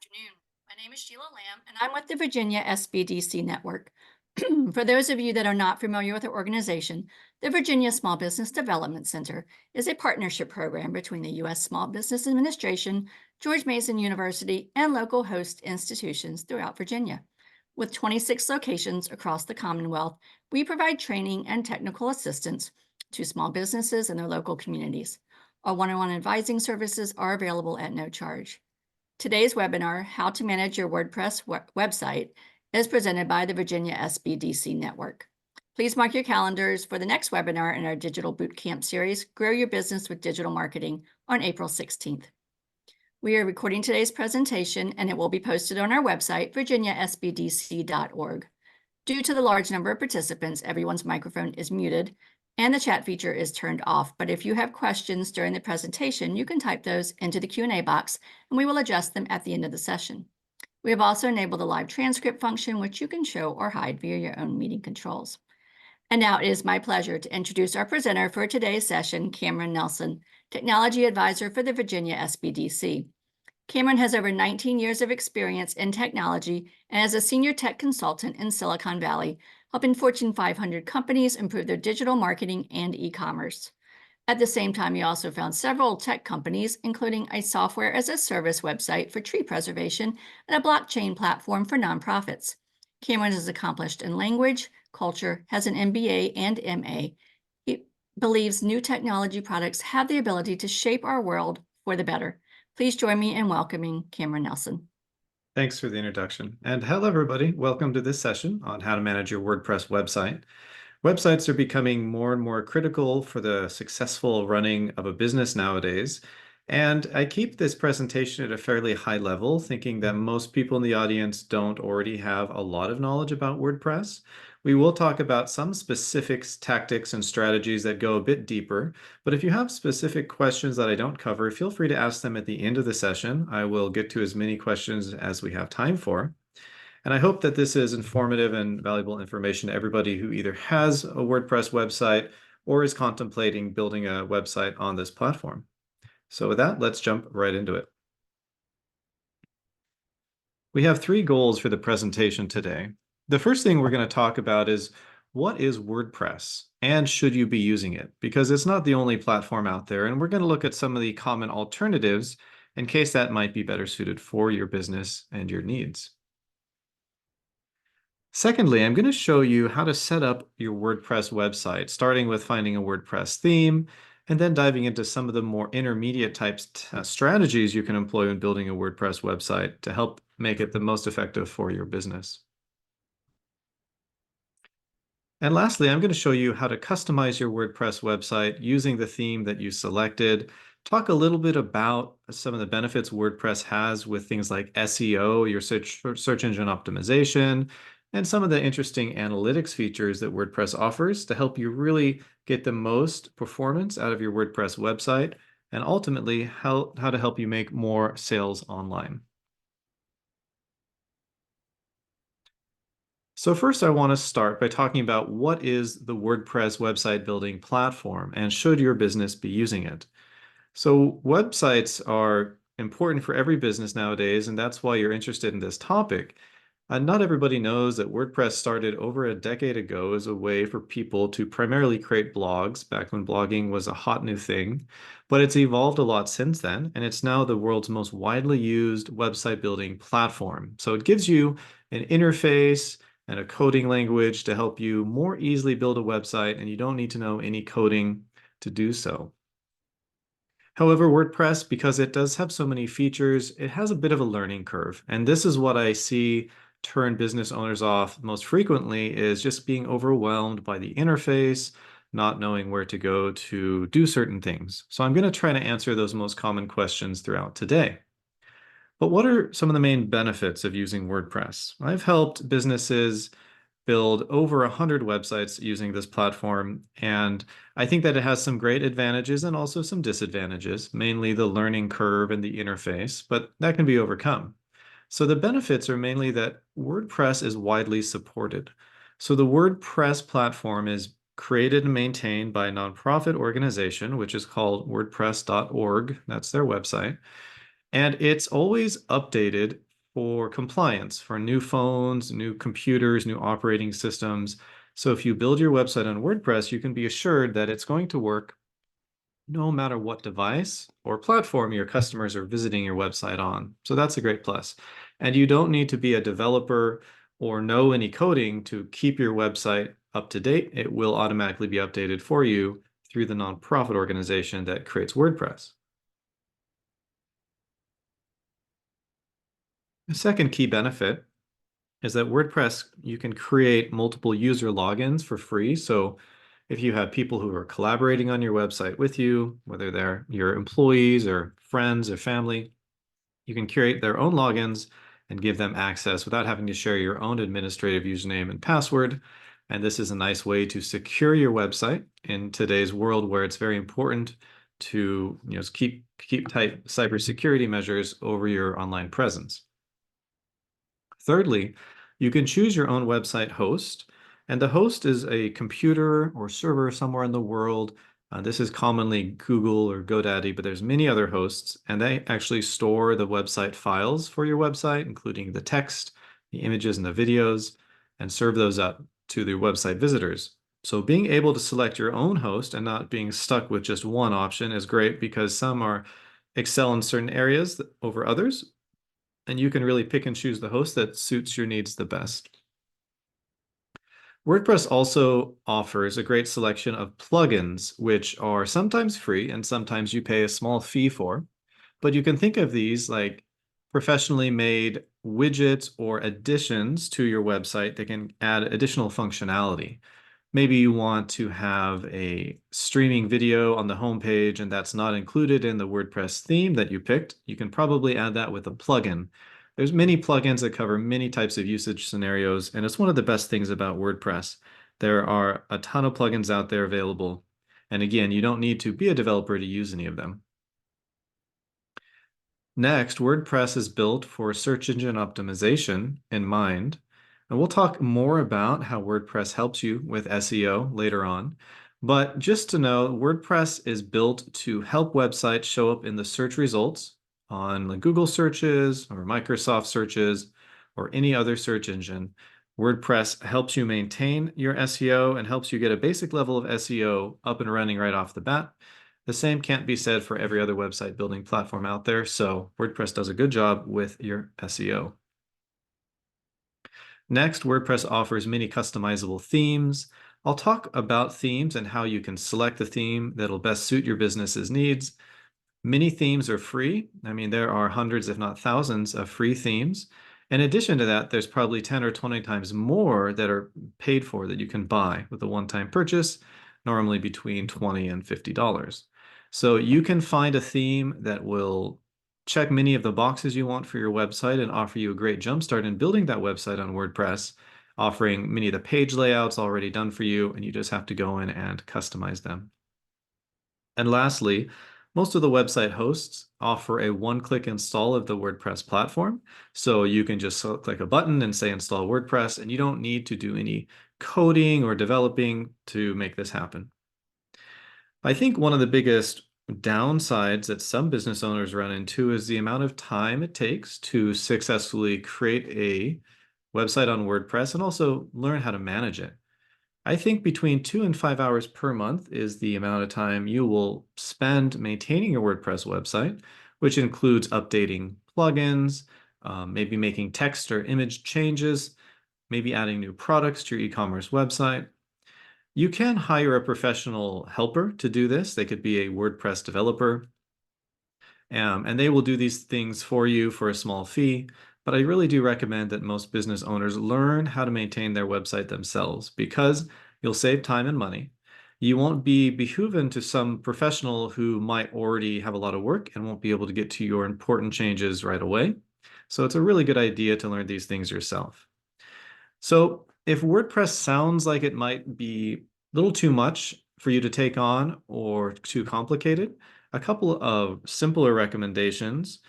afternoon. My name is Sheila Lamb, and I'm with the Virginia SBDC Network. For those of you that are not familiar with our organization, the Virginia Small Business Development Center is a partnership program between the U.S. Small Business Administration, George Mason University, and local host institutions throughout Virginia. With 26 locations across the Commonwealth, we provide training and technical assistance to small businesses and their local communities. Our one-on-one advising services are available at no charge. Today's webinar, How to Manage Your WordPress Website, is presented by the Virginia SBDC Network. Please mark your calendars for the next webinar in our Digital Bootcamp series, Grow Your Business with Digital Marketing, on April 16th. We are recording today's presentation, and it will be posted on our website, virginiasbdc.org. Due to the large number of participants, everyone's microphone is muted, and the chat feature is turned off. But if you have questions during the presentation, you can type those into the Q&A box, and we will address them at the end of the session. We have also enabled the live transcript function, which you can show or hide via your own meeting controls. And now it is my pleasure to introduce our presenter for today's session, Cameron Nelson, Technology Advisor for the Virginia SBDC. Cameron has over 19 years of experience in technology and is a senior tech consultant in Silicon Valley, helping Fortune 500 companies improve their digital marketing and e-commerce. At the same time, he also found several tech companies, including a software-as-a-service website for tree preservation and a blockchain platform for nonprofits. Cameron is accomplished in language, culture, has an MBA and MA. He believes new technology products have the ability to shape our world for the better. Please join me in welcoming Cameron Nelson. Thanks for the introduction. And hello, everybody. Welcome to this session on how to manage your WordPress website. Websites are becoming more and more critical for the successful running of a business nowadays. And I keep this presentation at a fairly high level, thinking that most people in the audience don't already have a lot of knowledge about WordPress. We will talk about some specific tactics and strategies that go a bit deeper, but if you have specific questions that I don't cover, feel free to ask them at the end of the session. I will get to as many questions as we have time for. And I hope that this is informative and valuable information to everybody who either has a WordPress website or is contemplating building a website on this platform. So with that, let's jump right into it. We have three goals for the presentation today. The first thing we're going to talk about is what is WordPress and should you be using it? Because it's not the only platform out there, and we're going to look at some of the common alternatives in case that might be better suited for your business and your needs. Secondly, I'm going to show you how to set up your WordPress website, starting with finding a WordPress theme, and then diving into some of the more intermediate types strategies you can employ when building a WordPress website to help make it the most effective for your business. And lastly, I'm going to show you how to customize your WordPress website using the theme that you selected, talk a little bit about some of the benefits WordPress has with things like SEO, your search engine optimization, and some of the interesting analytics features that WordPress offers to help you really get the most performance out of your WordPress website, and ultimately how to help you make more sales online. So first, I want to start by talking about what is the WordPress website building platform and should your business be using it? So websites are important for every business nowadays, and that's why you're interested in this topic. Not everybody knows that WordPress started over a decade ago as a way for people to primarily create blogs back when blogging was a hot new thing, but it's evolved a lot since then, and it's now the world's most widely used website building platform. So it gives you an interface and a coding language to help you more easily build a website, and you don't need to know any coding to do so. However, WordPress, because it does have so many features, it has a bit of a learning curve, and this is what I see turn business owners off most frequently, is just being overwhelmed by the interface, not knowing where to go to do certain things. So I'm going to try to answer those most common questions throughout today. But what are some of the main benefits of using WordPress? I've helped businesses build over 100 websites using this platform, and I think that it has some great advantages and also some disadvantages, mainly the learning curve and the interface, but that can be overcome. So the benefits are mainly that WordPress is widely supported. So the WordPress platform is created and maintained by a nonprofit organization, which is called WordPress.org. That's their website. And it's always updated for compliance, for new phones, new computers, new operating systems. So if you build your website on WordPress, you can be assured that it's going to work no matter what device or platform your customers are visiting your website on. So that's a great plus. And you don't need to be a developer or know any coding to keep your website up to date. It will automatically be updated for you through the nonprofit organization that creates WordPress. The second key benefit is that WordPress, you can create multiple user logins for free. So if you have people who are collaborating on your website with you, whether they're your employees or friends or family, you can create their own logins and give them access without having to share your own administrative username and password. And this is a nice way to secure your website in today's world where it's very important to keep tight cybersecurity measures over your online presence. Thirdly, you can choose your own website host, and the host is a computer or server somewhere in the world. This is commonly Google or GoDaddy, but there's many other hosts, and they actually store the website files for your website, including the text, the images, and the videos, and serve those up to the website visitors. So being able to select your own host and not being stuck with just one option is great because some are excel in certain areas over others, and you can really pick and choose the host that suits your needs the best. WordPress also offers a great selection of plugins, which are sometimes free and sometimes you pay a small fee for. But you can think of these like professionally made widgets or additions to your website that can add additional functionality. Maybe you want to have a streaming video on the homepage and that's not included in the WordPress theme that you picked. You can probably add that with a plugin. There's many plugins that cover many types of usage scenarios, and it's one of the best things about WordPress. There are a ton of plugins out there available. And again, you don't need to be a developer to use any of them. Next, WordPress is built for search engine optimization in mind. And we'll talk more about how WordPress helps you with SEO later on. But just to know, WordPress is built to help websites show up in the search results on the Google searches or Microsoft searches or any other search engine. WordPress helps you maintain your SEO and helps you get a basic level of SEO up and running right off the bat. The same can't be said for every other website building platform out there, so WordPress does a good job with your SEO. Next, WordPress offers many customizable themes. I'll talk about themes and how you can select the theme that'll best suit your business's needs. Many themes are free. I mean, there are hundreds, if not thousands, of free themes. In addition to that, there's probably 10 or 20 times more that are paid for that you can buy with a one-time purchase, normally between $20 and $50. So you can find a theme that will check many of the boxes you want for your website and offer you a great jumpstart in building that website on WordPress, offering many of the page layouts already done for you, and you just have to go in and customize them. And lastly, most of the website hosts offer a one-click install of the WordPress platform. So you can just click a button and say install WordPress, and you don't need to do any coding or developing to make this happen. I think one of the biggest downsides that some business owners run into is the amount of time it takes to successfully create a website on WordPress and also learn how to manage it. I think between 2 and 5 hours per month is the amount of time you will spend maintaining your WordPress website, which includes updating plugins, maybe making text or image changes, maybe adding new products to your e-commerce website. You can hire a professional helper to do this. They could be a WordPress developer, and they will do these things for you for a small fee. But I really do recommend that most business owners learn how to maintain their website themselves because you'll save time and money. You won't be behooven to some professional who might already have a lot of work and won't be able to get to your important changes right away. So it's a really good idea to learn these things yourself. So if WordPress sounds like it might be a little too much for you to take on or too complicated, a couple of simpler recommendations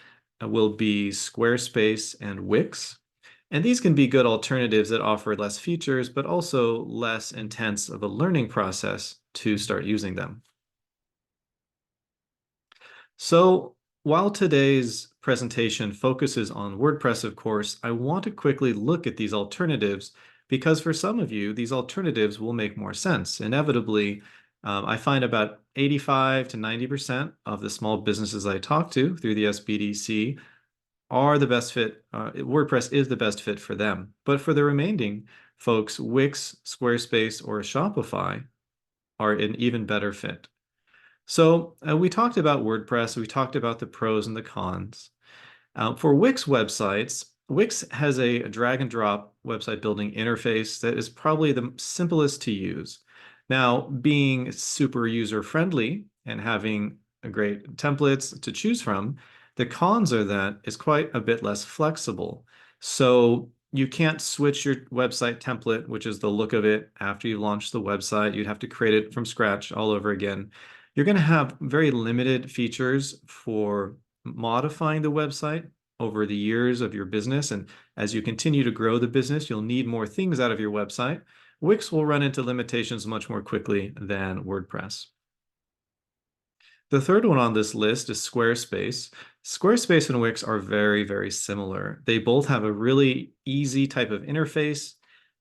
will be Squarespace and Wix. And these can be good alternatives that offer less features, but also less intense of a learning process to start using them. So while today's presentation focuses on WordPress, of course, I want to quickly look at these alternatives because for some of you, these alternatives will make more sense. Inevitably, I find about 85 to 90% of the small businesses I talk to through the SBDC are the best fit. WordPress is the best fit for them. But for the remaining folks, Wix, Squarespace, or Shopify are an even better fit. So we talked about WordPress, we talked about the pros and the cons. For Wix websites, Wix has a drag and drop website building interface that is probably the simplest to use. Now, being super user friendly and having a great templates to choose from, the cons are that it's quite a bit less flexible. So you can't switch your website template, which is the look of it after you launch the website. You'd have to create it from scratch all over again. You're going to have very limited features for modifying the website over the years of your business. And as you continue to grow the business, you'll need more things out of your website. Wix will run into limitations much more quickly than WordPress. The third one on this list is Squarespace. Squarespace and Wix are very, very similar. They both have a really easy type of interface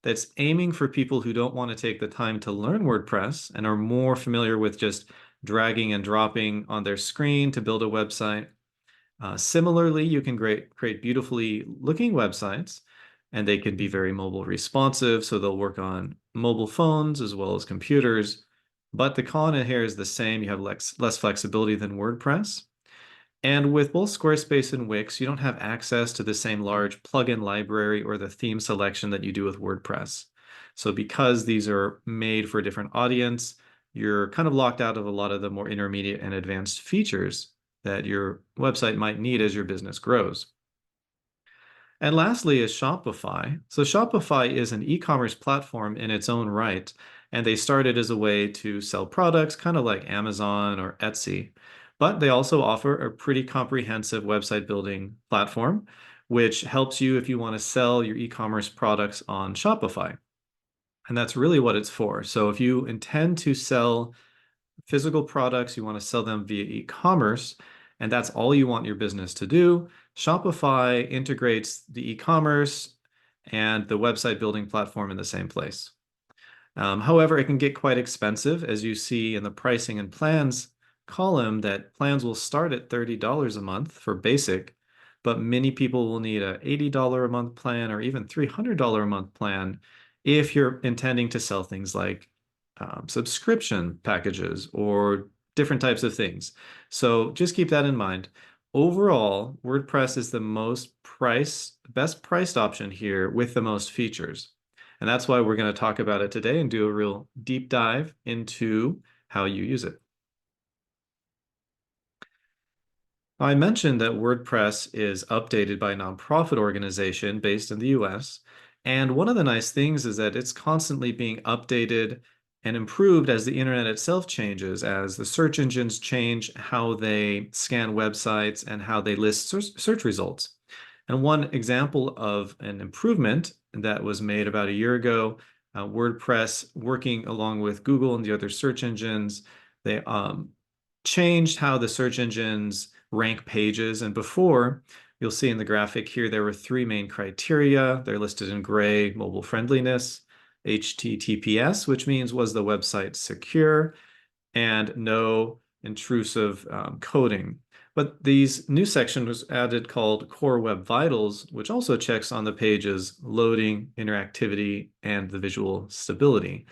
that's aiming for people who don't want to take the time to learn WordPress and are more familiar with just dragging and dropping on their screen to build a website. Similarly, you can create beautifully looking websites, and they can be very mobile responsive, so they'll work on mobile phones as well as computers. But the con in here is the same. You have less flexibility than WordPress. And with both Squarespace and Wix, you don't have access to the same large plugin library or the theme selection that you do with WordPress. So because these are made for a different audience, you're kind of locked out of a lot of the more intermediate and advanced features that your website might need as your business grows. And lastly is Shopify. So Shopify is an e-commerce platform in its own right, and they started as a way to sell products, kind of like Amazon or Etsy. But they also offer a pretty comprehensive website building platform, which helps you if you want to sell your e-commerce products on Shopify. And that's really what it's for. So if you intend to sell physical products, you want to sell them via e-commerce, and that's all you want your business to do, Shopify integrates the e-commerce and the website building platform in the same place. However, it can get quite expensive, as you see in the pricing and plans column, that plans will start at $30 a month for basic, but many people will need a $80 a month plan or even $300 a month plan if you're intending to sell things like subscription packages or different types of things. So just keep that in mind. Overall, WordPress is the best priced option here with the most features. And that's why we're going to talk about it today and do a real deep dive into how you use it. I mentioned that WordPress is updated by a nonprofit organization based in the US. And one of the nice things is that it's constantly being updated and improved as the internet itself changes, as the search engines change how they scan websites and how they list search results. And one example of an improvement that was made about a year ago, WordPress working along with Google and the other search engines, they changed how the search engines rank pages. And before, you'll see in the graphic here, there were three main criteria. They're listed in gray: mobile friendliness, HTTPS, which means was the website secure, and no intrusive coding. But these new section was added called Core Web Vitals, which also checks on the page's loading, interactivity, and the visual stability.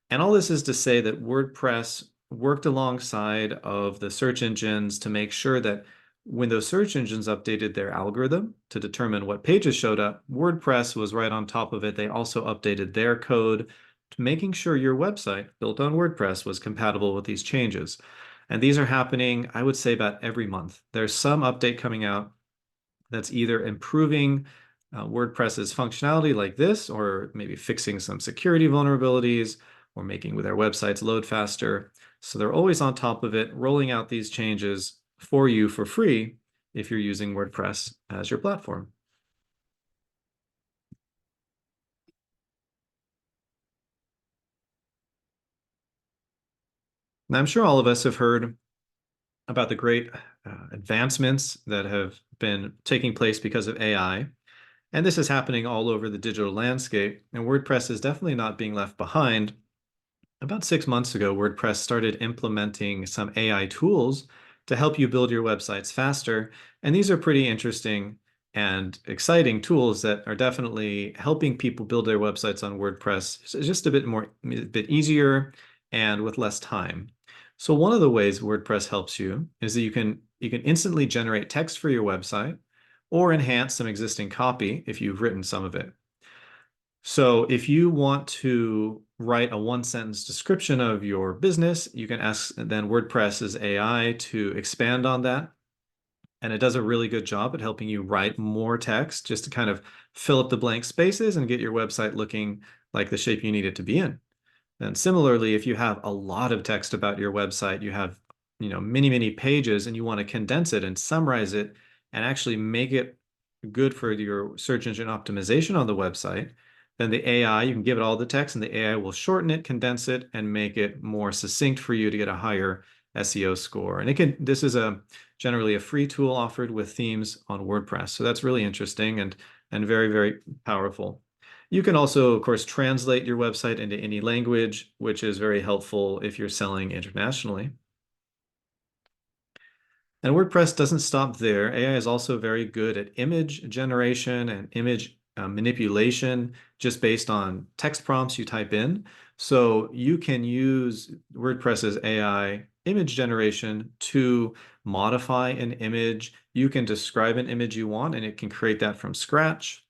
And all this is to say that WordPress worked alongside of the search engines to make sure that when those search engines updated their algorithm to determine what pages showed up, WordPress was right on top of it. They also updated their code to making sure your website built on WordPress was compatible with these changes. And these are happening, I would say, about every month. There's some update coming out that's either improving WordPress's functionality like this, or maybe fixing some security vulnerabilities, or making their websites load faster. So they're always on top of it, rolling out these changes for you for free if you're using WordPress as your platform. Now, I'm sure all of us have heard about the great advancements that have been taking place because of AI. And this is happening all over the digital landscape. And WordPress is definitely not being left behind. About 6 months ago, WordPress started implementing some AI tools to help you build your websites faster. And these are pretty interesting and exciting tools that are definitely helping people build their websites on WordPress just a bit easier and with less time. So one of the ways WordPress helps you is that you can instantly generate text for your website or enhance some existing copy if you've written some of it. So if you want to write a one-sentence description of your business, you can ask then WordPress's AI to expand on that. And it does a really good job at helping you write more text just to kind of fill up the blank spaces and get your website looking like the shape you need it to be in. And similarly, if you have a lot of text about your website, you have, many, many pages, and you want to condense it and summarize it and actually make it good for your search engine optimization on the website, then the AI, you can give it all the text and the AI will shorten it, condense it, and make it more succinct for you to get a higher SEO score. And this is generally a free tool offered with themes on WordPress. So that's really interesting and very, very powerful. You can also, of course, translate your website into any language, which is very helpful if you're selling internationally. And WordPress doesn't stop there. AI is also very good at image generation and image manipulation just based on text prompts you type in. So you can use WordPress's AI image generation to modify an image. You can describe an image you want, and it can create that from scratch.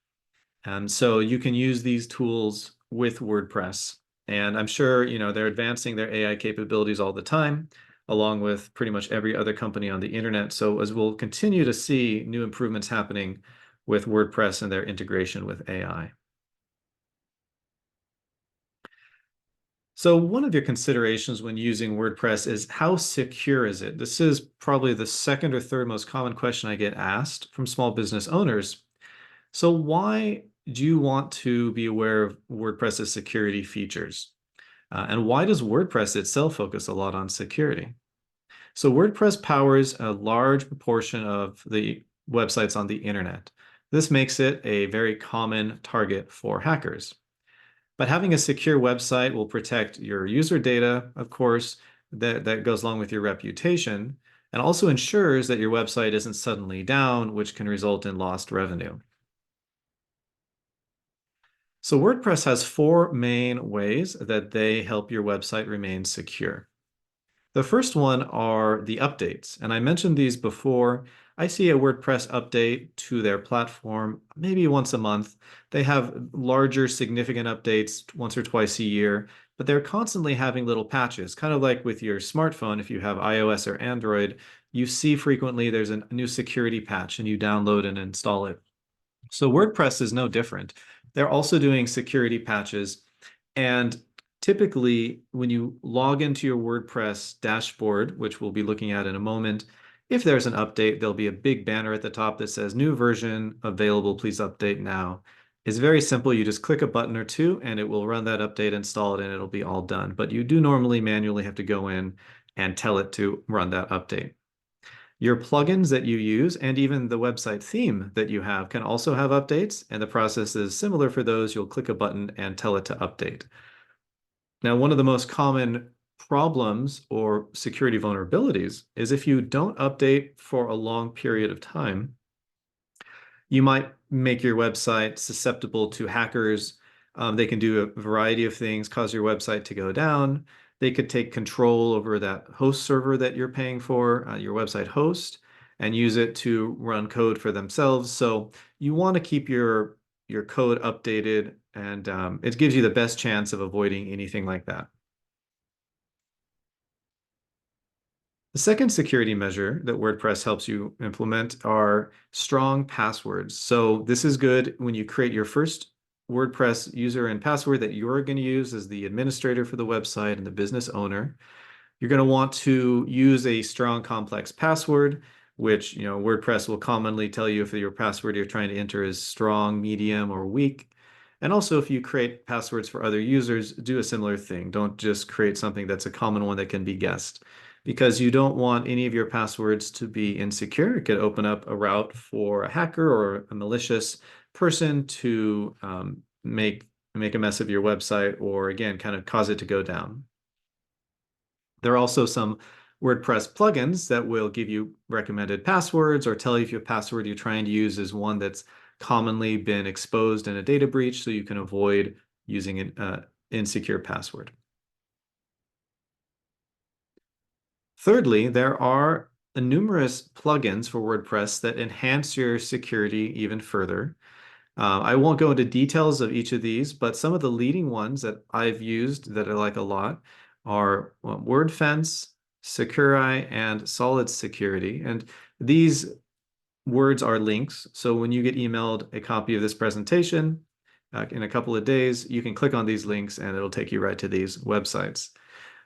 So you can use these tools with WordPress. And I'm sure, they're advancing their AI capabilities all the time, along with pretty much every other company on the internet. So as we'll continue to see new improvements happening with WordPress and their integration with AI. So one of your considerations when using WordPress is how secure is it? This is probably the second or third most common question I get asked from small business owners. So why do you want to be aware of WordPress's security features? And why does WordPress itself focus a lot on security? So WordPress powers a large proportion of the websites on the internet. This makes it a very common target for hackers. But having a secure website will protect your user data, of course, that goes along with your reputation, and also ensures that your website isn't suddenly down, which can result in lost revenue. So WordPress has four main ways that they help your website remain secure. The first one are the updates. And I mentioned these before. I see a WordPress update to their platform maybe once a month. They have larger, significant updates once or twice a year, but they're constantly having little patches, kind of like with your smartphone. If you have iOS or Android, you see frequently there's a new security patch and you download and install it. So WordPress is no different. They're also doing security patches. And typically, when you log into your WordPress dashboard, which we'll be looking at in a moment, if there's an update, there'll be a big banner at the top that says new version available, please update now. It's very simple. You just click a button or two and it will run that update, install it, and it'll be all done. But you do normally manually have to go in and tell it to run that update. Your plugins that you use and even the website theme that you have can also have updates, and the process is similar for those. You'll click a button and tell it to update. Now, one of the most common problems or security vulnerabilities is if you don't update for a long period of time, you might make your website susceptible to hackers. They can do a variety of things, cause your website to go down. They could take control over that host server that you're paying for, your website host, and use it to run code for themselves. So you want to keep your code updated, and it gives you the best chance of avoiding anything like that. The second security measure that WordPress helps you implement are strong passwords. So this is good when you create your first WordPress user and password that you're going to use as the administrator for the website and the business owner. You're going to want to use a strong, complex password, which, WordPress will commonly tell you if your password you're trying to enter is strong, medium, or weak. And also, if you create passwords for other users, do a similar thing. Don't just create something that's a common one that can be guessed. because you don't want any of your passwords to be insecure. It could open up a route for a hacker or a malicious person to make a mess of your website, or again, kind of cause it to go down. There are also some WordPress plugins that will give you recommended passwords or tell you if your password you're trying to use is one that's commonly been exposed in a data breach, so you can avoid using an insecure password. Thirdly, there are numerous plugins for WordPress that enhance your security even further. I won't go into details of each of these, but some of the leading ones that I've used that I like a lot are WordFence, Sakurai, and Solid Security. And these words are links. So when you get emailed a copy of this presentation in a couple of days, you can click on these links and it'll take you right to these websites.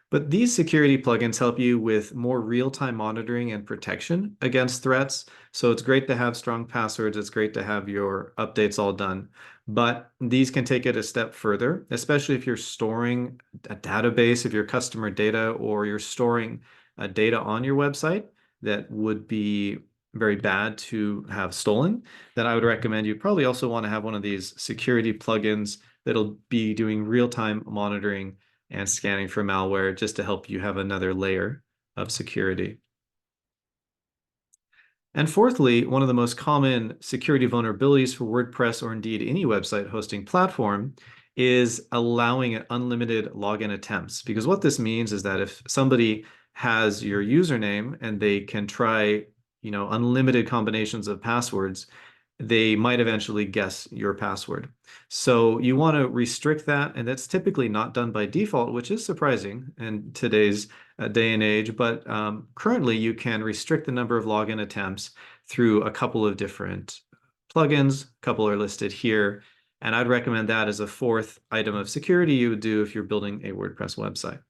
But these security plugins help you with more real-time monitoring and protection against threats. So it's great to have strong passwords. It's great to have your updates all done. But these can take it a step further, especially if you're storing a database of your customer data, or you're storing data on your website that would be very bad to have stolen. Then I would recommend you probably also want to have one of these security plugins that'll be doing real-time monitoring and scanning for malware, just to help you have another layer of security. And fourthly, one of the most common security vulnerabilities for WordPress, or indeed any website hosting platform, is allowing unlimited login attempts. Because what this means is that if somebody has your username and they can try, unlimited combinations of passwords, they might eventually guess your password. So you want to restrict that, and that's typically not done by default, which is surprising in today's day and age. But currently, you can restrict the number of login attempts through a couple of different plugins. A couple are listed here, and I'd recommend that as a fourth item of security you would do if you're building a WordPress website.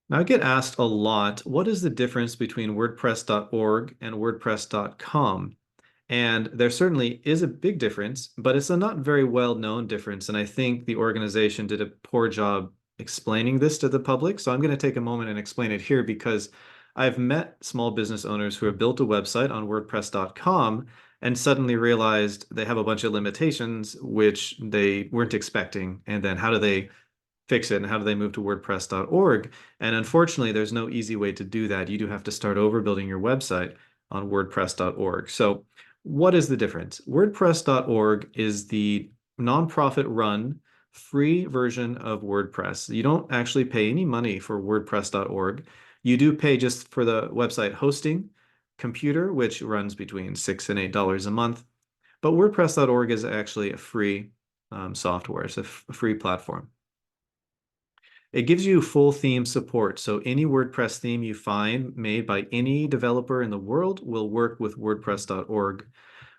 Now, I get asked a lot, what is the difference between WordPress.org and WordPress.com? And there certainly is a big difference, but it's a not very well-known difference. And I think the organization did a poor job explaining this to the public. So I'm going to take a moment and explain it here, because I've met small business owners who have built a website on WordPress.com and suddenly realized they have a bunch of limitations which they weren't expecting. And then how do they fix it, and how do they move to WordPress.org? And unfortunately, there's no easy way to do that. You do have to start over building your website on WordPress.org. So what is the difference? WordPress.org is the nonprofit run free version of WordPress. You don't actually pay any money for WordPress.org. You do pay just for the website hosting, computer, which runs between $6 and $8 a month. But WordPress.org is actually a free software. It's a free platform. It gives you full theme support. So any WordPress theme you find made by any developer in the world will work with WordPress.org.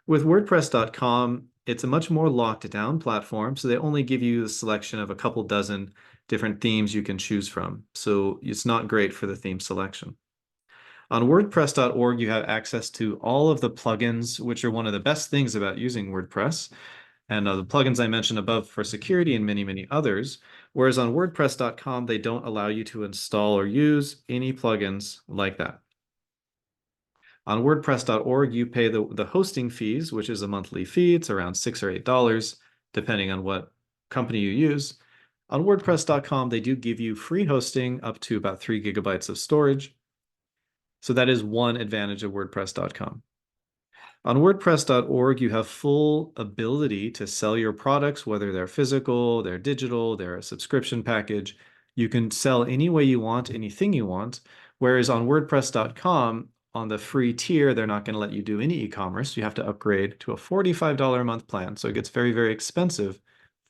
With WordPress.com, it's a much more locked down platform. So they only give you a selection of a couple dozen different themes you can choose from. So it's not great for the theme selection. On WordPress.org, you have access to all of the plugins, which are one of the best things about using WordPress. And the plugins I mentioned above for security, and many, many others. Whereas on WordPress.com, they don't allow you to install or use any plugins like that. On WordPress.org, you pay the hosting fees, which is a monthly fee. It's around $6 or $8, depending on what company you use. On WordPress.com, they do give you free hosting up to about 3 gigabytes of storage. So that is one advantage of WordPress.com. On WordPress.org, you have full ability to sell your products, whether they're physical, they're digital, they're a subscription package. You can sell any way you want, anything you want. Whereas on WordPress.com, on the free tier, they're not going to let you do any e-commerce. You have to upgrade to a $45 a month plan. So it gets very, very expensive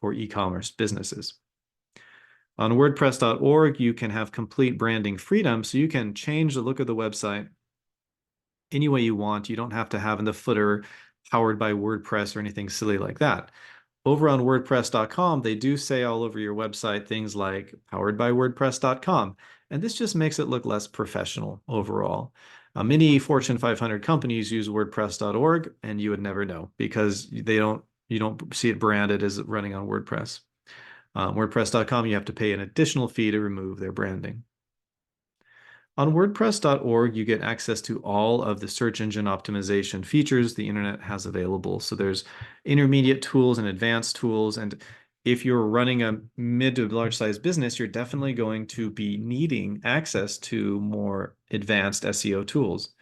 for e-commerce businesses. On WordPress.org, you can have complete branding freedom. So you can change the look of the website any way you want. You don't have to have in the footer powered by WordPress or anything silly like that. Over on WordPress.com, they do say all over your website things like powered by WordPress.com. And this just makes it look less professional overall. Many Fortune 500 companies use WordPress.org, and you would never know because you don't see it branded as running on WordPress. WordPress.com, you have to pay an additional fee to remove their branding. On WordPress.org, you get access to all of the search engine optimization features the internet has available. So there's intermediate tools and advanced tools. And if you're running a mid to large size business, you're definitely going to be needing access to more advanced SEO tools.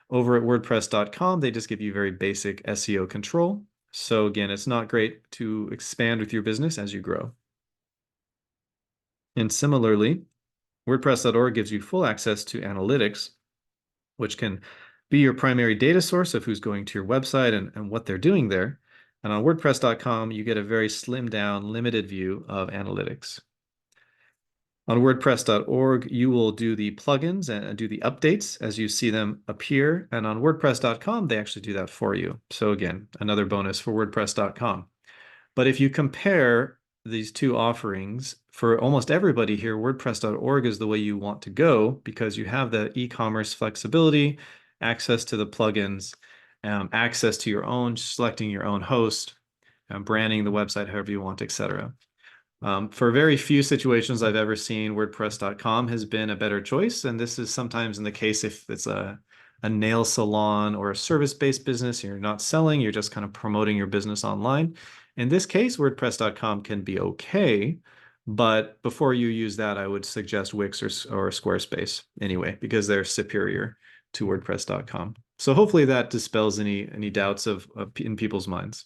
Over at WordPress.com, they just give you very basic SEO control. So again, it's not great to expand with your business as you grow. And similarly, WordPress.org gives you full access to analytics, which can be your primary data source of who's going to your website and what they're doing there. And on WordPress.com, you get a very slimmed down, limited view of analytics. On WordPress.org, you will do the plugins and do the updates as you see them appear. And on WordPress.com, they actually do that for you. So again, another bonus for WordPress.com. But if you compare these two offerings, for almost everybody here, WordPress.org is the way you want to go because you have the e-commerce flexibility, access to the plugins, access to your own, selecting your own host, branding the website however you want, etc. For very few situations I've ever seen, WordPress.com has been a better choice. And this is sometimes in the case if it's a nail salon or a service-based business, you're not selling, you're just kind of promoting your business online. In this case, WordPress.com can be okay, but before you use that, I would suggest Wix or Squarespace anyway, because they're superior to WordPress.com. So hopefully that dispels any doubts in people's minds.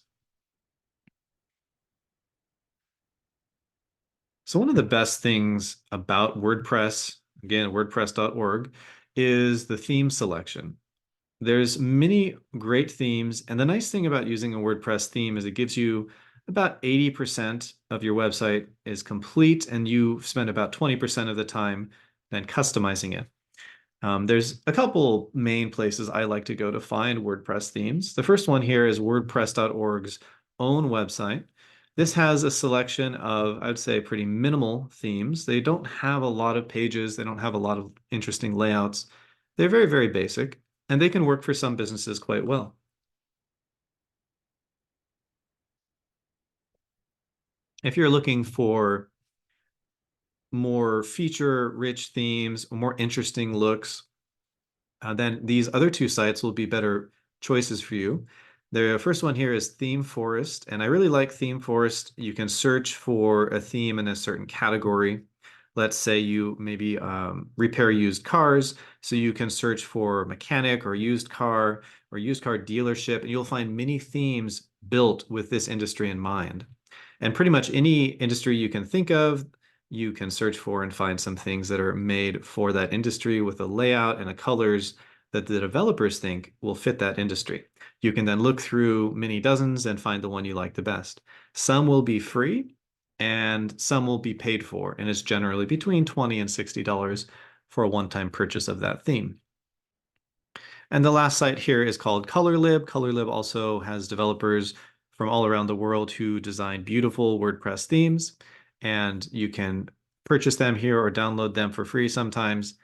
So one of the best things about WordPress, again, WordPress.org, is the theme selection. There's many great themes, and the nice thing about using a WordPress theme is it gives you about 80% of your website is complete, and you spend about 20% of the time then customizing it. There's a couple main places I like to go to find WordPress themes. The first one here is WordPress.org's own website. This has a selection of, I would say, pretty minimal themes. They don't have a lot of pages. They don't have a lot of interesting layouts. They're very, very basic, and they can work for some businesses quite well. If you're looking for more feature-rich themes, more interesting looks, then these other two sites will be better choices for you. The first one here is Theme Forest, and I really like Theme Forest. You can search for a theme in a certain category. Let's say you maybe repair used cars, so you can search for mechanic or used car dealership, and you'll find many themes built with this industry in mind. And pretty much any industry you can think of, you can search for and find some things that are made for that industry with a layout and a colors that the developers think will fit that industry. You can then look through many dozens and find the one you like the best. Some will be free and some will be paid for, and it's generally between $20 and $60 for a one-time purchase of that theme. And the last site here is called ColorLib. ColorLib also has developers from all around the world who design beautiful WordPress themes, and you can purchase them here or download them for free sometimes.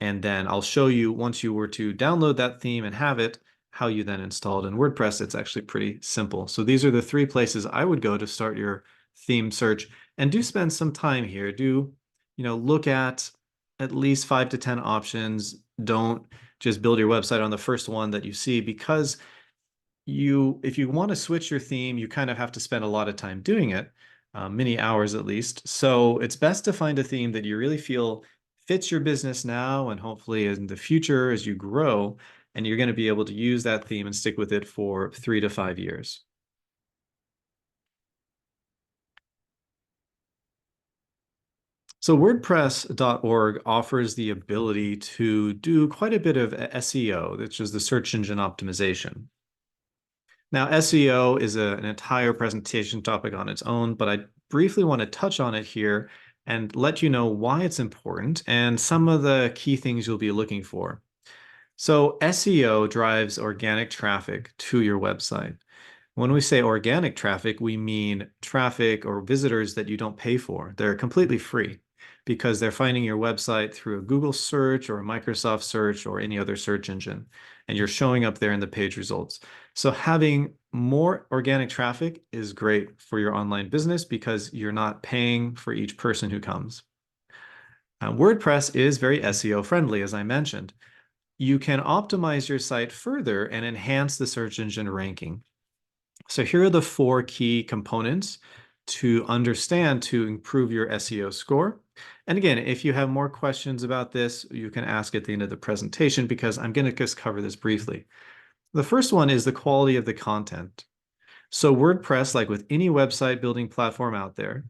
And then I'll show you, once you were to download that theme and have it, how you then install it in WordPress. It's actually pretty simple. So these are the three places I would go to start your theme search. And do spend some time here. Do, look at least 5 to 10 options. Don't just build your website on the first one that you see, because if you want to switch your theme, you kind of have to spend a lot of time doing it, many hours at least. So it's best to find a theme that you really feel fits your business now and hopefully in the future as you grow, and you're going to be able to use that theme and stick with it for 3 to 5 years. So WordPress.org offers the ability to do quite a bit of SEO, which is the search engine optimization. Now, SEO is an entire presentation topic on its own, but I briefly want to touch on it here and let you know why it's important and some of the key things you'll be looking for. So SEO drives organic traffic to your website. When we say organic traffic, we mean traffic or visitors that you don't pay for. They're completely free because they're finding your website through a Google search or a Microsoft search or any other search engine, and you're showing up there in the page results. So having more organic traffic is great for your online business because you're not paying for each person who comes. WordPress is very SEO friendly, as I mentioned. You can optimize your site further and enhance the search engine ranking. So here are the 4 key components to understand to improve your SEO score. And again, if you have more questions about this, you can ask at the end of the presentation because I'm going to just cover this briefly. The first one is the quality of the content. So WordPress, like with any website building platform out there,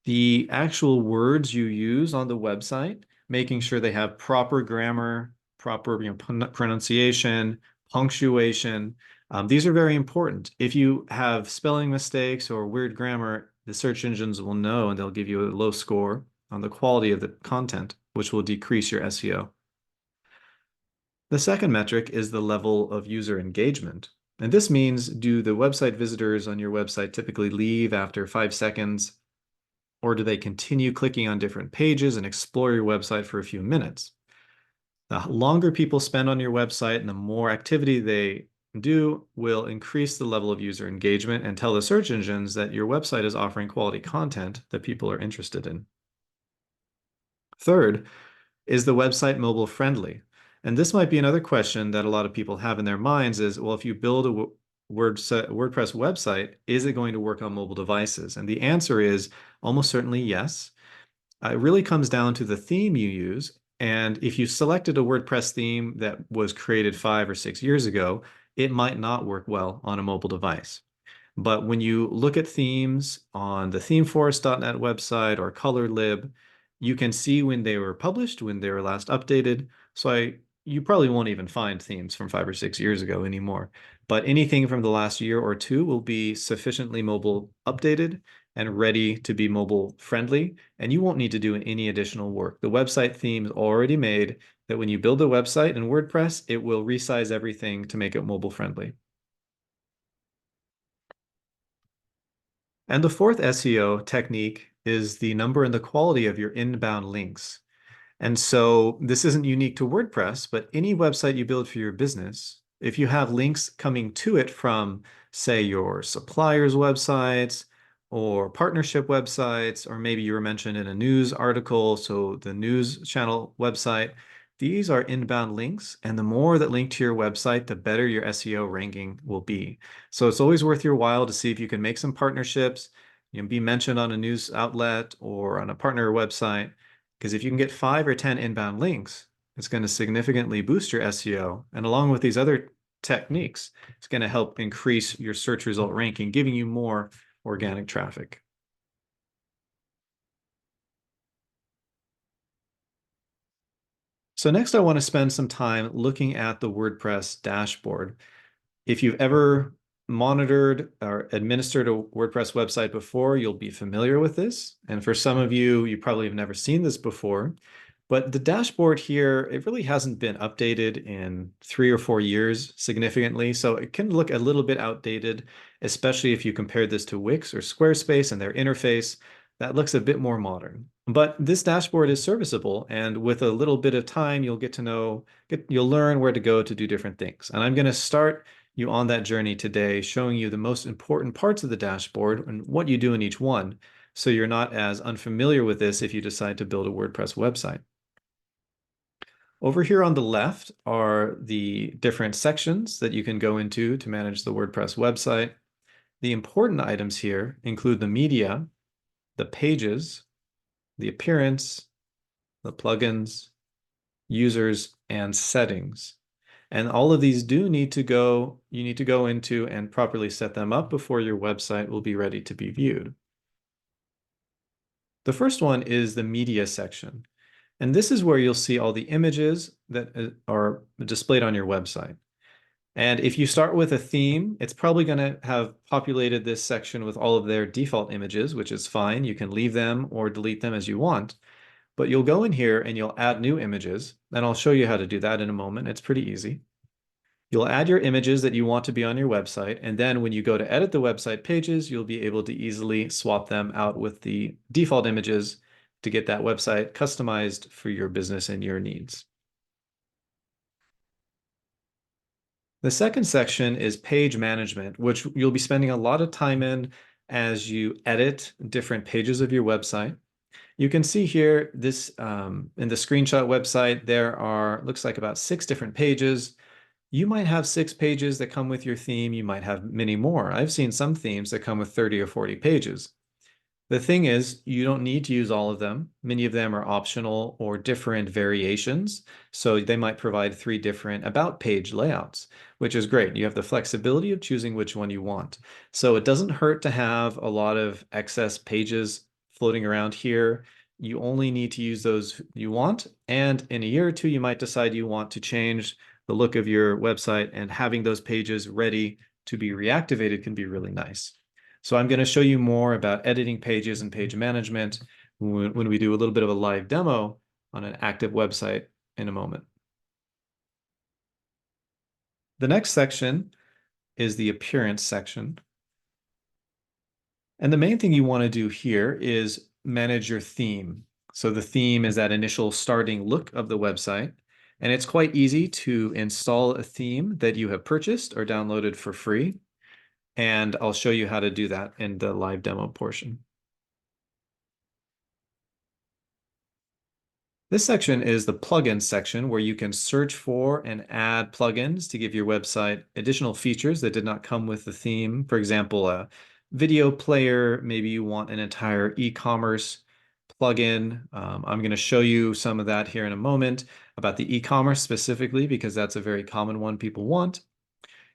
the actual words you use on the website, making sure they have proper grammar, proper pronunciation, punctuation. These are very important. If you have spelling mistakes or weird grammar, the search engines will know and they'll give you a low score on the quality of the content, which will decrease your SEO. The second metric is the level of user engagement. And this means, do the website visitors on your website typically leave after 5 seconds? Or do they continue clicking on different pages and explore your website for a few minutes? The longer people spend on your website and the more activity they do will increase the level of user engagement and tell the search engines that your website is offering quality content that people are interested in. Third, is the website mobile friendly? And this might be another question that a lot of people have in their minds is, well, if you build a WordPress website, is it going to work on mobile devices? And the answer is almost certainly yes. It really comes down to the theme you use. And if you selected a WordPress theme that was created 5 or 6 years ago, it might not work well on a mobile device. But when you look at themes on the themeforest.net website or ColorLib, you can see when they were published, when they were last updated. So you probably won't even find themes from 5 or 6 years ago anymore. But anything from the last year or two will be sufficiently mobile updated and ready to be mobile friendly. And you won't need to do any additional work. The website theme is already made that when you build a website in WordPress, it will resize everything to make it mobile friendly. And the fourth SEO technique is the number and the quality of your inbound links. And so this isn't unique to WordPress, but any website you build for your business, if you have links coming to it from, say, your suppliers' websites or partnership websites, or maybe you were mentioned in a news article, so the news channel website, these are inbound links. And the more that link to your website, the better your SEO ranking will be. So it's always worth your while to see if you can make some partnerships, be mentioned on a news outlet or on a partner website. Because if you can get 5 or 10 inbound links, it's going to significantly boost your SEO. And along with these other techniques, it's going to help increase your search result ranking, giving you more organic traffic. So next, I want to spend some time looking at the WordPress dashboard. If you've ever monitored or administered a WordPress website before, you'll be familiar with this. And for some of you, you probably have never seen this before. But the dashboard here, it really hasn't been updated in 3 or 4 years significantly. So it can look a little bit outdated, especially if you compare this to Wix or Squarespace and their interface. That looks a bit more modern. But this dashboard is serviceable. And with a little bit of time, you'll get to know, you'll learn where to go to do different things. And I'm going to start you on that journey today, showing you the most important parts of the dashboard and what you do in each one, so you're not as unfamiliar with this if you decide to build a WordPress website. Over here on the left are the different sections that you can go into to manage the WordPress website. The important items here include the media, the pages, the appearance, the plugins, users, and settings. And all of these you need to go into and properly set them up before your website will be ready to be viewed. The first one is the media section. And this is where you'll see all the images that are displayed on your website. And if you start with a theme, it's probably going to have populated this section with all of their default images, which is fine. You can leave them or delete them as you want. But you'll go in here and you'll add new images. And I'll show you how to do that in a moment. It's pretty easy. You'll add your images that you want to be on your website. And then when you go to edit the website pages, you'll be able to easily swap them out with the default images to get that website customized for your business and your needs. The second section is page management, which you'll be spending a lot of time in as you edit different pages of your website. You can see here this in the screenshot website, there are, looks like about 6 different pages. You might have 6 pages that come with your theme. You might have many more. I've seen some themes that come with 30 or 40 pages. The thing is, you don't need to use all of them. Many of them are optional or different variations. So they might provide 3 different about page layouts, which is great. You have the flexibility of choosing which one you want. So it doesn't hurt to have a lot of excess pages floating around here. You only need to use those you want. And in a year or two, you might decide you want to change the look of your website, and having those pages ready to be reactivated can be really nice. So I'm going to show you more about editing pages and page management when we do a little bit of a live demo on an active website in a moment. The next section is the appearance section. And the main thing you want to do here is manage your theme. So the theme is that initial starting look of the website. And it's quite easy to install a theme that you have purchased or downloaded for free. And I'll show you how to do that in the live demo portion. This section is the plugins section, where you can search for and add plugins to give your website additional features that did not come with the theme. For example, a video player, maybe you want an entire e-commerce plugin. I'm going to show you some of that here in a moment about the e-commerce specifically, because that's a very common one people want.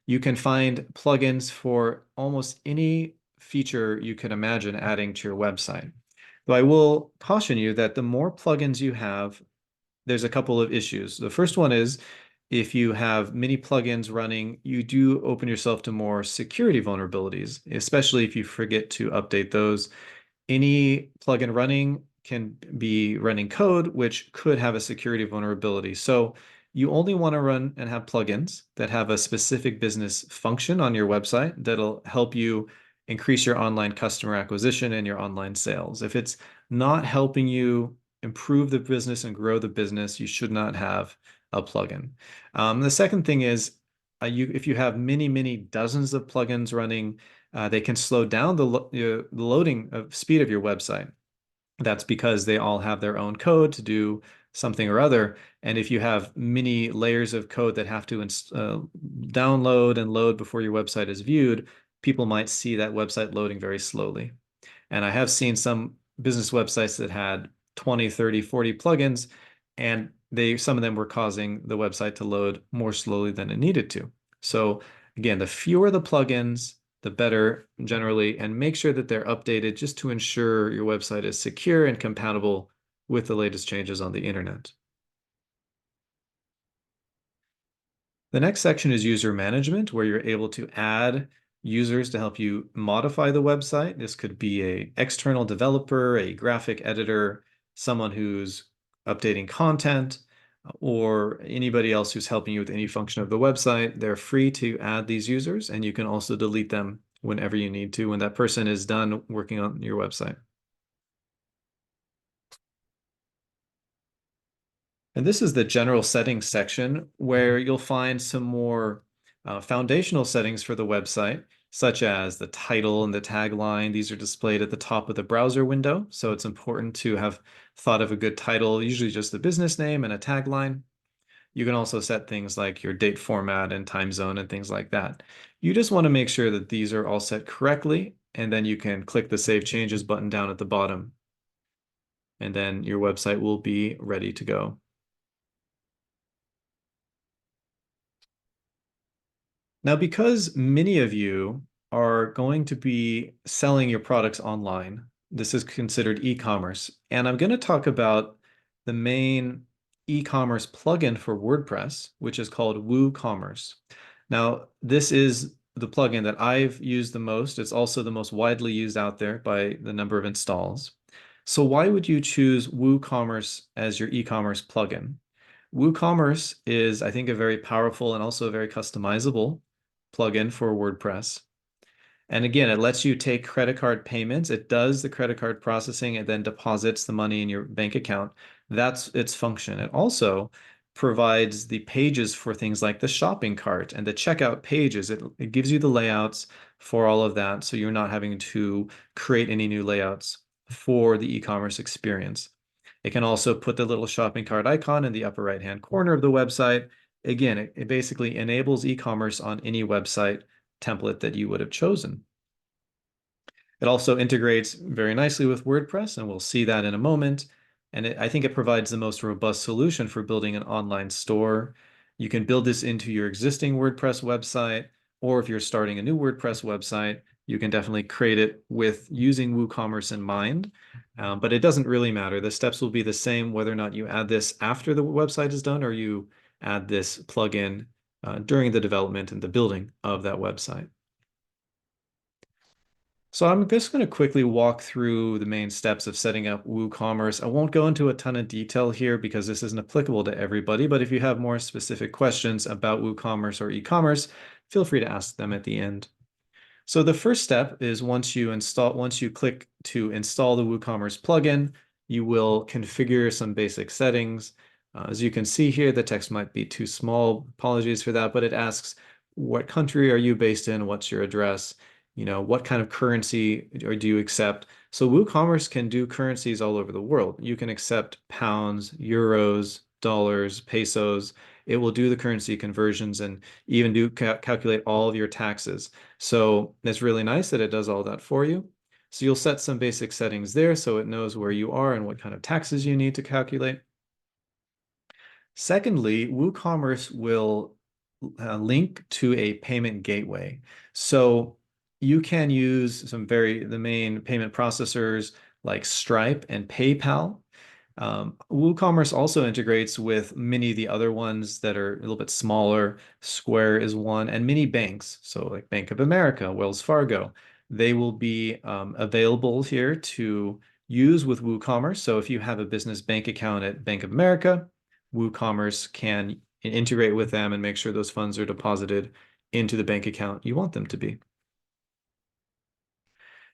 You can find plugins for almost any feature you can imagine adding to your website. Though I will caution you that the more plugins you have, there's a couple of issues. The first one is, if you have many plugins running, you do open yourself to more security vulnerabilities, especially if you forget to update those. Any plugin running can be running code, which could have a security vulnerability. So you only want to run and have plugins that have a specific business function on your website that'll help you increase your online customer acquisition and your online sales. If it's not helping you improve the business and grow the business, you should not have a plugin. The second thing is, if you have many dozens of plugins running, they can slow down the loading of speed of your website. That's because they all have their own code to do something or other. And if you have many layers of code that have to download and load before your website is viewed, people might see that website loading very slowly. And I have seen some business websites that had 20, 30, 40 plugins, and some of them were causing the website to load more slowly than it needed to. So again, the fewer the plugins, the better generally, and make sure that they're updated just to ensure your website is secure and compatible with the latest changes on the internet. The next section is user management, where you're able to add users to help you modify the website. This could be an external developer, a graphic editor, someone who's updating content, or anybody else who's helping you with any function of the website. They're free to add these users, and you can also delete them whenever you need to, when that person is done working on your website. And this is the general settings section, where you'll find some more foundational settings for the website, such as the title and the tagline. These are displayed at the top of the browser window, so it's important to have thought of a good title, usually just the business name and a tagline. You can also set things like your date format and time zone and things like that. You just want to make sure that these are all set correctly, and then you can click the Save Changes button down at the bottom, and then your website will be ready to go. Now, because many of you are going to be selling your products online, this is considered e-commerce. And I'm going to talk about the main e-commerce plugin for WordPress, which is called WooCommerce. Now, this is the plugin that I've used the most. It's also the most widely used out there by the number of installs. So why would you choose WooCommerce as your e-commerce plugin? WooCommerce is, I think, a very powerful and also a very customizable plugin for WordPress. And again, it lets you take credit card payments. It does the credit card processing and then deposits the money in your bank account. That's its function. It also provides the pages for things like the shopping cart and the checkout pages. It gives you the layouts for all of that, so you're not having to create any new layouts for the e-commerce experience. It can also put the little shopping cart icon in the upper right-hand corner of the website. Again, it basically enables e-commerce on any website template that you would have chosen. It also integrates very nicely with WordPress, and we'll see that in a moment. And I think it provides the most robust solution for building an online store. You can build this into your existing WordPress website, or if you're starting a new WordPress website, you can definitely create it with using WooCommerce in mind. But it doesn't really matter. The steps will be the same whether or not you add this after the website is done or you add this plugin during the development and the building of that website. So I'm just going to quickly walk through the main steps of setting up WooCommerce. I won't go into a ton of detail here because this isn't applicable to everybody, but if you have more specific questions about WooCommerce or e-commerce, feel free to ask them at the end. So the first step is once you click to install the WooCommerce plugin, you will configure some basic settings. As you can see here, the text might be too small. Apologies for that, but it asks, what country are you based in? What's your address? What kind of currency or do you accept? So WooCommerce can do currencies all over the world. You can accept pounds, euros, dollars, pesos. It will do the currency conversions and even calculate all of your taxes. So it's really nice that it does all that for you. So you'll set some basic settings there so it knows where you are and what kind of taxes you need to calculate. Secondly, WooCommerce will link to a payment gateway. So you can use the main payment processors like Stripe and PayPal. WooCommerce also integrates with many of the other ones that are a little bit smaller. Square is one, and many banks. So like Bank of America, Wells Fargo, they will be available here to use with WooCommerce. So if you have a business bank account at Bank of America, WooCommerce can integrate with them and make sure those funds are deposited into the bank account you want them to be.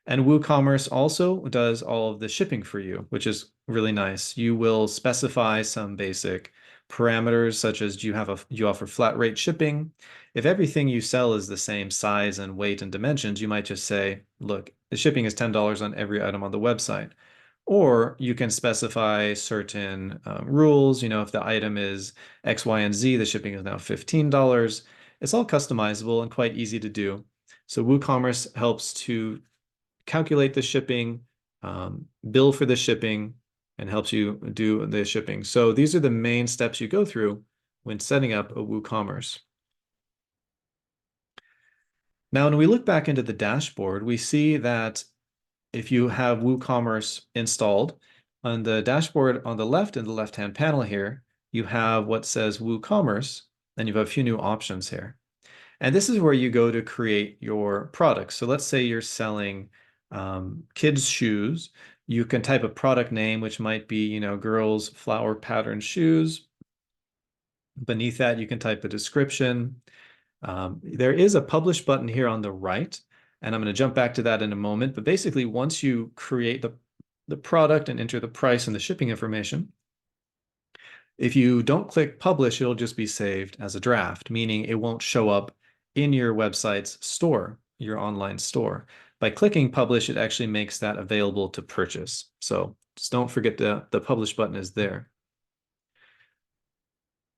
And WooCommerce also does all of the shipping for you, which is really nice. You will specify some basic parameters, such as do you offer flat rate shipping? If everything you sell is the same size and weight and dimensions, you might just say, look, the shipping is $10 on every item on the website. Or you can specify certain rules. If the item is X, Y, and Z, the shipping is now $15. It's all customizable and quite easy to do. So WooCommerce helps to calculate the shipping, bill for the shipping, and helps you do the shipping. So these are the main steps you go through when setting up a WooCommerce. Now, when we look back into the dashboard, we see that if you have WooCommerce installed, on the dashboard on the left in the left-hand panel here, you have what says WooCommerce, and you have a few new options here. And this is where you go to create your products. So let's say you're selling kids' shoes. You can type a product name, which might be, girls' flower pattern shoes. Beneath that, you can type a description. There is a publish button here on the right, and I'm going to jump back to that in a moment. But basically, once you create the product and enter the price and the shipping information, if you don't click publish, it'll just be saved as a draft, meaning it won't show up in your website's store, your online store. By clicking publish, it actually makes that available to purchase. So just don't forget the publish button is there.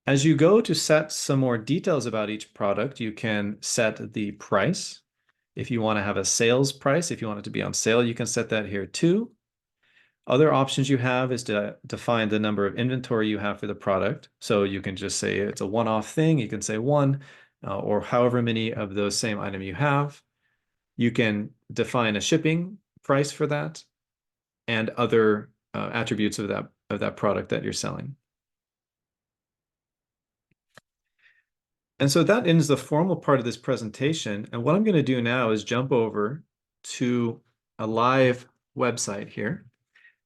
As you go to set some more details about each product, you can set the price. If you want to have a sales price, if you want it to be on sale, you can set that here too. Other options you have is to define the number of inventory you have for the product. So you can just say it's a one-off thing. You can say one or however many of those same item you have. You can define a shipping price for that and other attributes of that product that you're selling. And so that ends the formal part of this presentation. And what I'm going to do now is jump over to a live website here.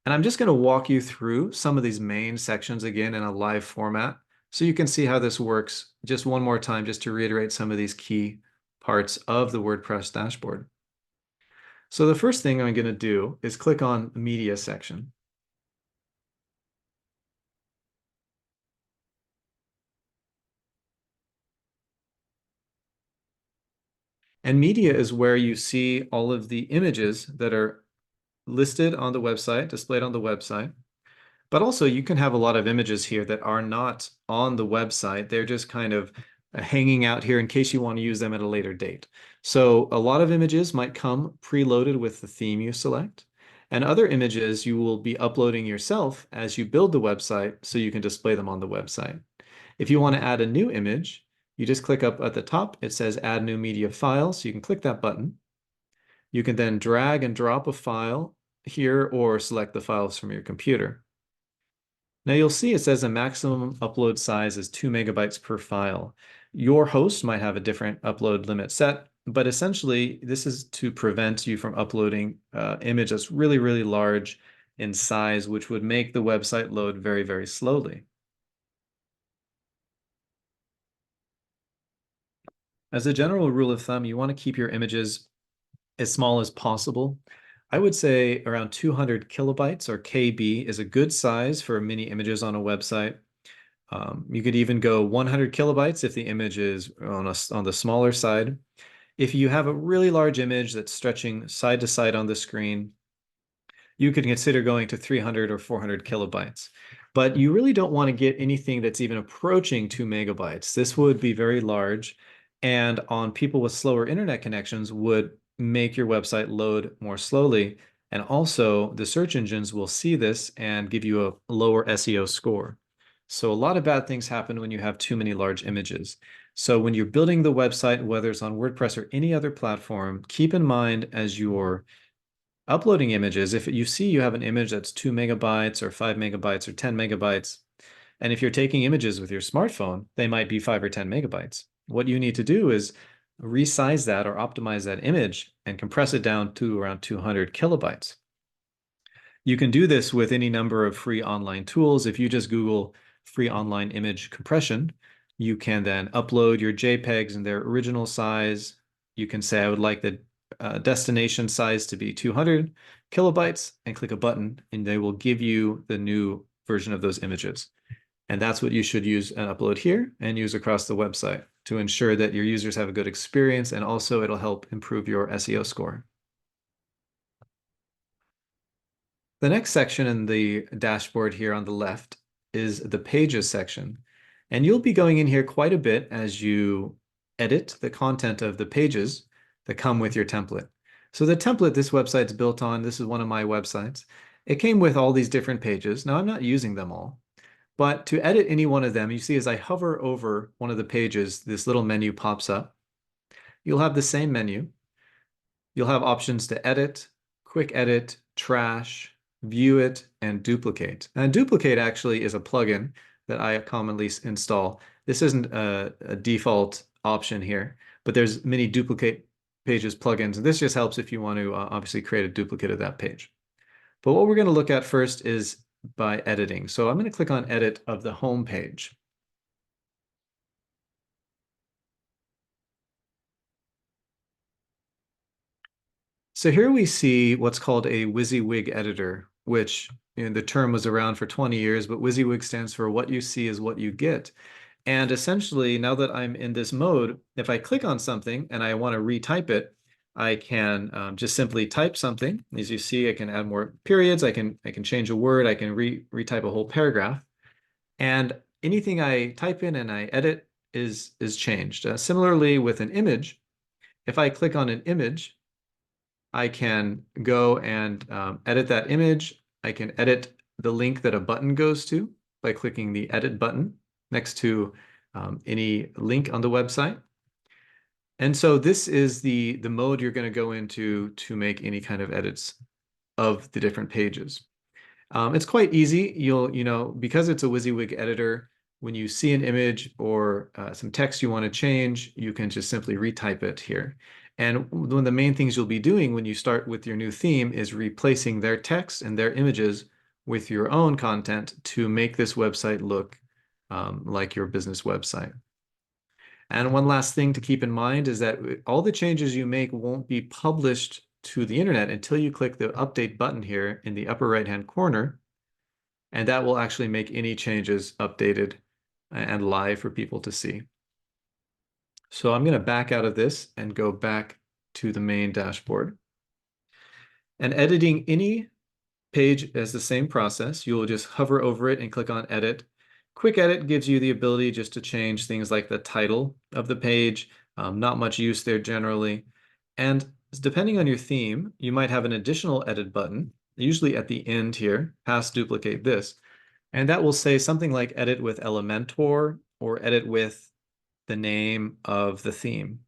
And I'm just going to walk you through some of these main sections again in a live format so you can see how this works just one more time, just to reiterate some of these key parts of the WordPress dashboard. So the first thing I'm going to do is click on the media section. And media is where you see all of the images that are listed on the website, displayed on the website. But also, you can have a lot of images here that are not on the website. They're just kind of hanging out here in case you want to use them at a later date. So a lot of images might come preloaded with the theme you select. And other images you will be uploading yourself as you build the website so you can display them on the website. If you want to add a new image, you just click up at the top. It says Add New Media File. So you can click that button. You can then drag and drop a file here or select the files from your computer. Now you'll see it says a maximum upload size is 2 megabytes per file. Your host might have a different upload limit set, but essentially this is to prevent you from uploading image that's really, really large in size, which would make the website load very, very slowly. As a general rule of thumb, you want to keep your images as small as possible. I would say around 200 kilobytes or KB is a good size for many images on a website. You could even go 100 kilobytes if the image is on the smaller side. If you have a really large image that's stretching side to side on the screen, you could consider going to 300 or 400 kilobytes. But you really don't want to get anything that's even approaching 2 megabytes. This would be very large, and on people with slower internet connections would make your website load more slowly. And also, the search engines will see this and give you a lower SEO score. So a lot of bad things happen when you have too many large images. So when you're building the website, whether it's on WordPress or any other platform, keep in mind as you're uploading images, if you see you have an image that's 2 megabytes or 5 megabytes or 10 megabytes, and if you're taking images with your smartphone, they might be 5 or 10 megabytes. What you need to do is resize that or optimize that image and compress it down to around 200 kilobytes. You can do this with any number of free online tools. If you just Google free online image compression, you can then upload your JPEGs in their original size. You can say, I would like the destination size to be 200 kilobytes and click a button, and they will give you the new version of those images. And that's what you should use and upload here and use across the website to ensure that your users have a good experience, and also it'll help improve your SEO score. The next section in the dashboard here on the left is the Pages section. And you'll be going in here quite a bit as you edit the content of the pages that come with your template. So the template this website's built on, this is one of my websites. It came with all these different pages. Now I'm not using them all, but to edit any one of them, you see as I hover over one of the pages, this little menu pops up. You'll have the same menu. You'll have options to edit, quick edit, trash, view it, and duplicate. And duplicate actually is a plugin that I commonly install. This isn't a default option here, but there's many duplicate pages plugins. And this just helps if you want to obviously create a duplicate of that page. But what we're going to look at first is by editing. So I'm going to click on edit of the home page. So here we see what's called a WYSIWYG editor, which the term was around for 20 years, but WYSIWYG stands for what you see is what you get. And essentially, now that I'm in this mode, if I click on something and I want to retype it, I can just simply type something. As you see, I can add more periods. I can change a word. I can retype a whole paragraph. And anything I type in and I edit is changed. Similarly, with an image, if I click on an image, I can go and edit that image. I can edit the link that a button goes to by clicking the edit button next to any link on the website. And so this is the mode you're going to go into to make any kind of edits of the different pages. It's quite easy. Because it's a WYSIWYG editor, when you see an image or some text you want to change, you can just simply retype it here. And one of the main things you'll be doing when you start with your new theme is replacing their text and their images with your own content to make this website look like your business website. And one last thing to keep in mind is that all the changes you make won't be published to the internet until you click the update button here in the upper right-hand corner. And that will actually make any changes updated and live for people to see. So I'm going to back out of this and go back to the main dashboard. And editing any page is the same process. You will just hover over it and click on Edit. Quick Edit gives you the ability just to change things like the title of the page. Not much use there generally. And depending on your theme, you might have an additional Edit button, usually at the end here, past duplicate this. And that will say something like Edit with Elementor or Edit with the name of the theme.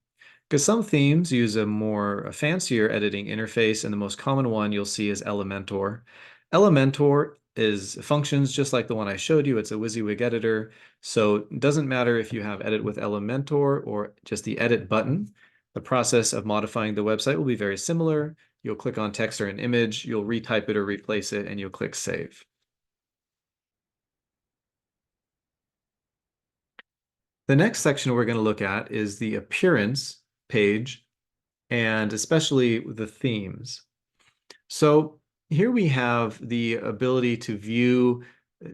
Because some themes use a fancier editing interface, and the most common one you'll see is Elementor. Elementor functions just like the one I showed you. It's a WYSIWYG editor, so it doesn't matter if you have Edit with Elementor or just the Edit button. The process of modifying the website will be very similar. You'll click on text or an image, you'll retype it or replace it, and you'll click Save. The next section we're going to look at is the appearance page, and especially the themes. So here we have the ability to view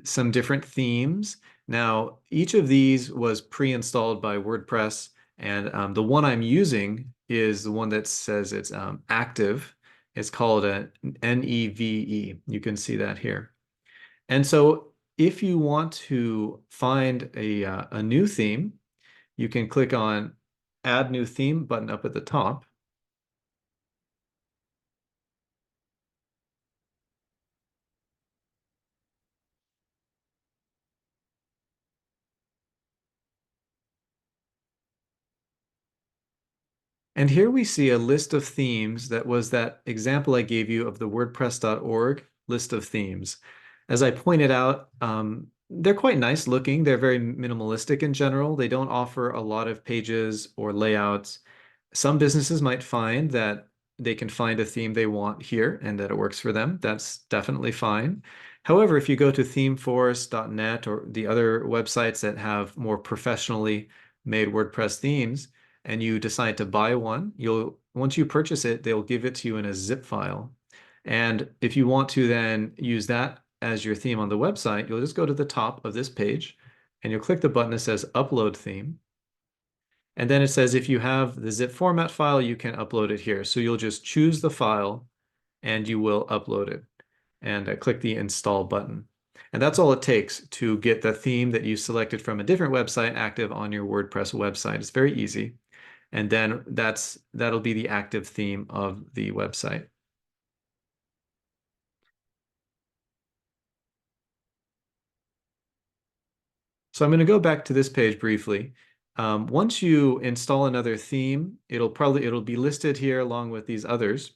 some different themes. Now, each of these was pre-installed by WordPress, and the one I'm using is the one that says it's active. It's called an NEVE. You can see that here. And so if you want to find a new theme, you can click on Add New Theme button up at the top. And here we see a list of themes that was that example I gave you of the WordPress.org list of themes. As I pointed out, they're quite nice looking. They're very minimalistic in general. They don't offer a lot of pages or layouts. Some businesses might find that they can find a theme they want here and that it works for them. That's definitely fine. However, if you go to themeforest.net or the other websites that have more professionally made WordPress themes, and you decide to buy one, once you purchase it, they'll give it to you in a zip file. And if you want to then use that as your theme on the website, you'll just go to the top of this page and you'll click the button that says Upload Theme. And then it says if you have the zip format file, you can upload it here. So you'll just choose the file and you will upload it. And click the Install button. And that's all it takes to get the theme that you selected from a different website active on your WordPress website. It's very easy. And then that'll be the active theme of the website. So I'm going to go back to this page briefly. Once you install another theme, it'll be listed here along with these others.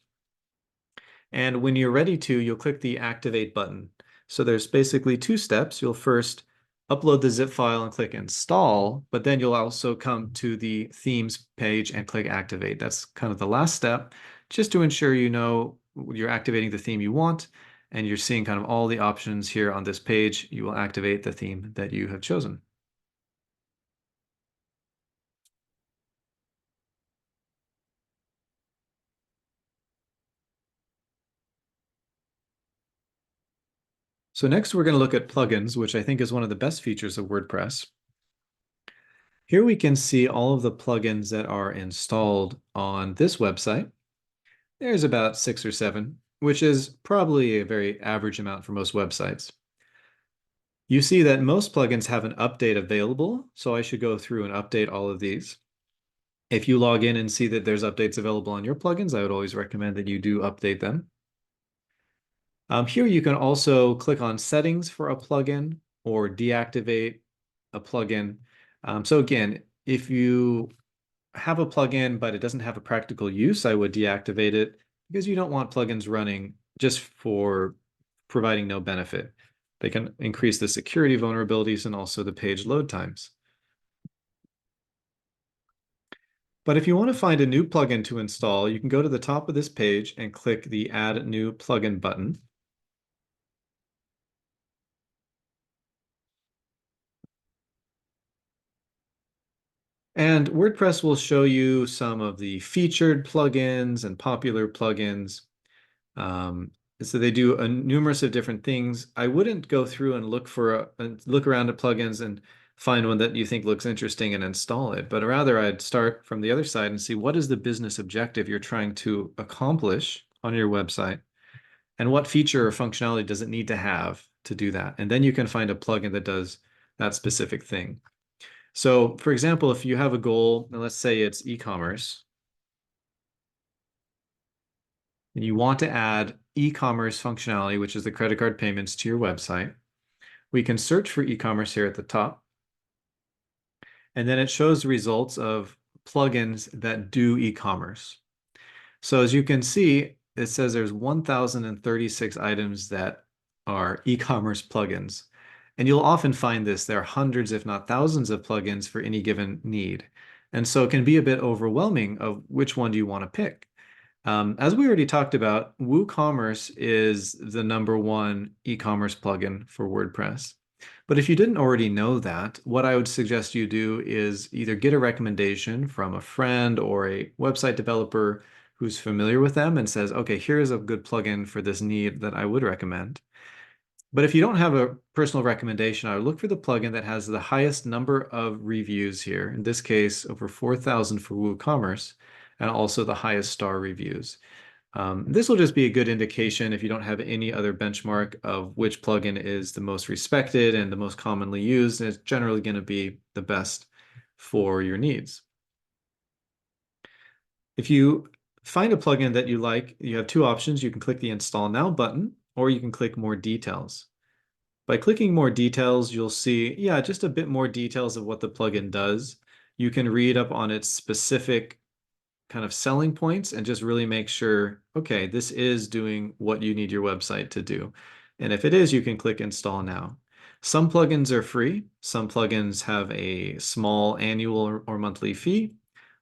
And when you're ready to, you'll click the Activate button. So there's basically two steps. You'll first upload the zip file and click Install, but then you'll also come to the Themes page and click Activate. That's kind of the last step, just to ensure you know you're activating the theme you want, and you're seeing kind of all the options here on this page. You will activate the theme that you have chosen. So next we're going to look at plugins, which I think is one of the best features of WordPress. Here we can see all of the plugins that are installed on this website. There's about 6 or 7, which is probably a very average amount for most websites. You see that most plugins have an update available, so I should go through and update all of these. If you log in and see that there's updates available on your plugins, I would always recommend that you do update them. Here you can also click on settings for a plugin or deactivate a plugin. So again, if you have a plugin but it doesn't have a practical use, I would deactivate it because you don't want plugins running just for providing no benefit. They can increase the security vulnerabilities and also the page load times. But if you want to find a new plugin to install, you can go to the top of this page and click the Add New Plugin button. And WordPress will show you some of the featured plugins and popular plugins. So they do numerous of different things. I wouldn't go through and look around at plugins and find one that you think looks interesting and install it, but rather I'd start from the other side and see what is the business objective you're trying to accomplish on your website, and what feature or functionality does it need to have to do that. And then you can find a plugin that does that specific thing. So, for example, if you have a goal, and let's say it's e-commerce, and you want to add e-commerce functionality, which is the credit card payments, to your website, we can search for e-commerce here at the top. And then it shows the results of plugins that do e-commerce. So as you can see, it says there's 1,036 items that are e-commerce plugins. And you'll often find this. There are hundreds, if not thousands, of plugins for any given need. And so it can be a bit overwhelming of which one do you want to pick. As we already talked about, WooCommerce is the #1 e-commerce plugin for WordPress. But if you didn't already know that, what I would suggest you do is either get a recommendation from a friend or a website developer who's familiar with them and says, okay, here's a good plugin for this need that I would recommend. But if you don't have a personal recommendation, I would look for the plugin that has the highest number of reviews here. In this case, over 4,000 for WooCommerce, and also the highest star reviews. This will just be a good indication if you don't have any other benchmark of which plugin is the most respected and the most commonly used, and it's generally going to be the best for your needs. If you find a plugin that you like, you have two options. You can click the Install Now button, or you can click More Details. By clicking More Details, you'll see, yeah, just a bit more details of what the plugin does. You can read up on its specific kind of selling points and just really make sure, okay, this is doing what you need your website to do. And if it is, you can click Install Now. Some plugins are free. Some plugins have a small annual or monthly fee.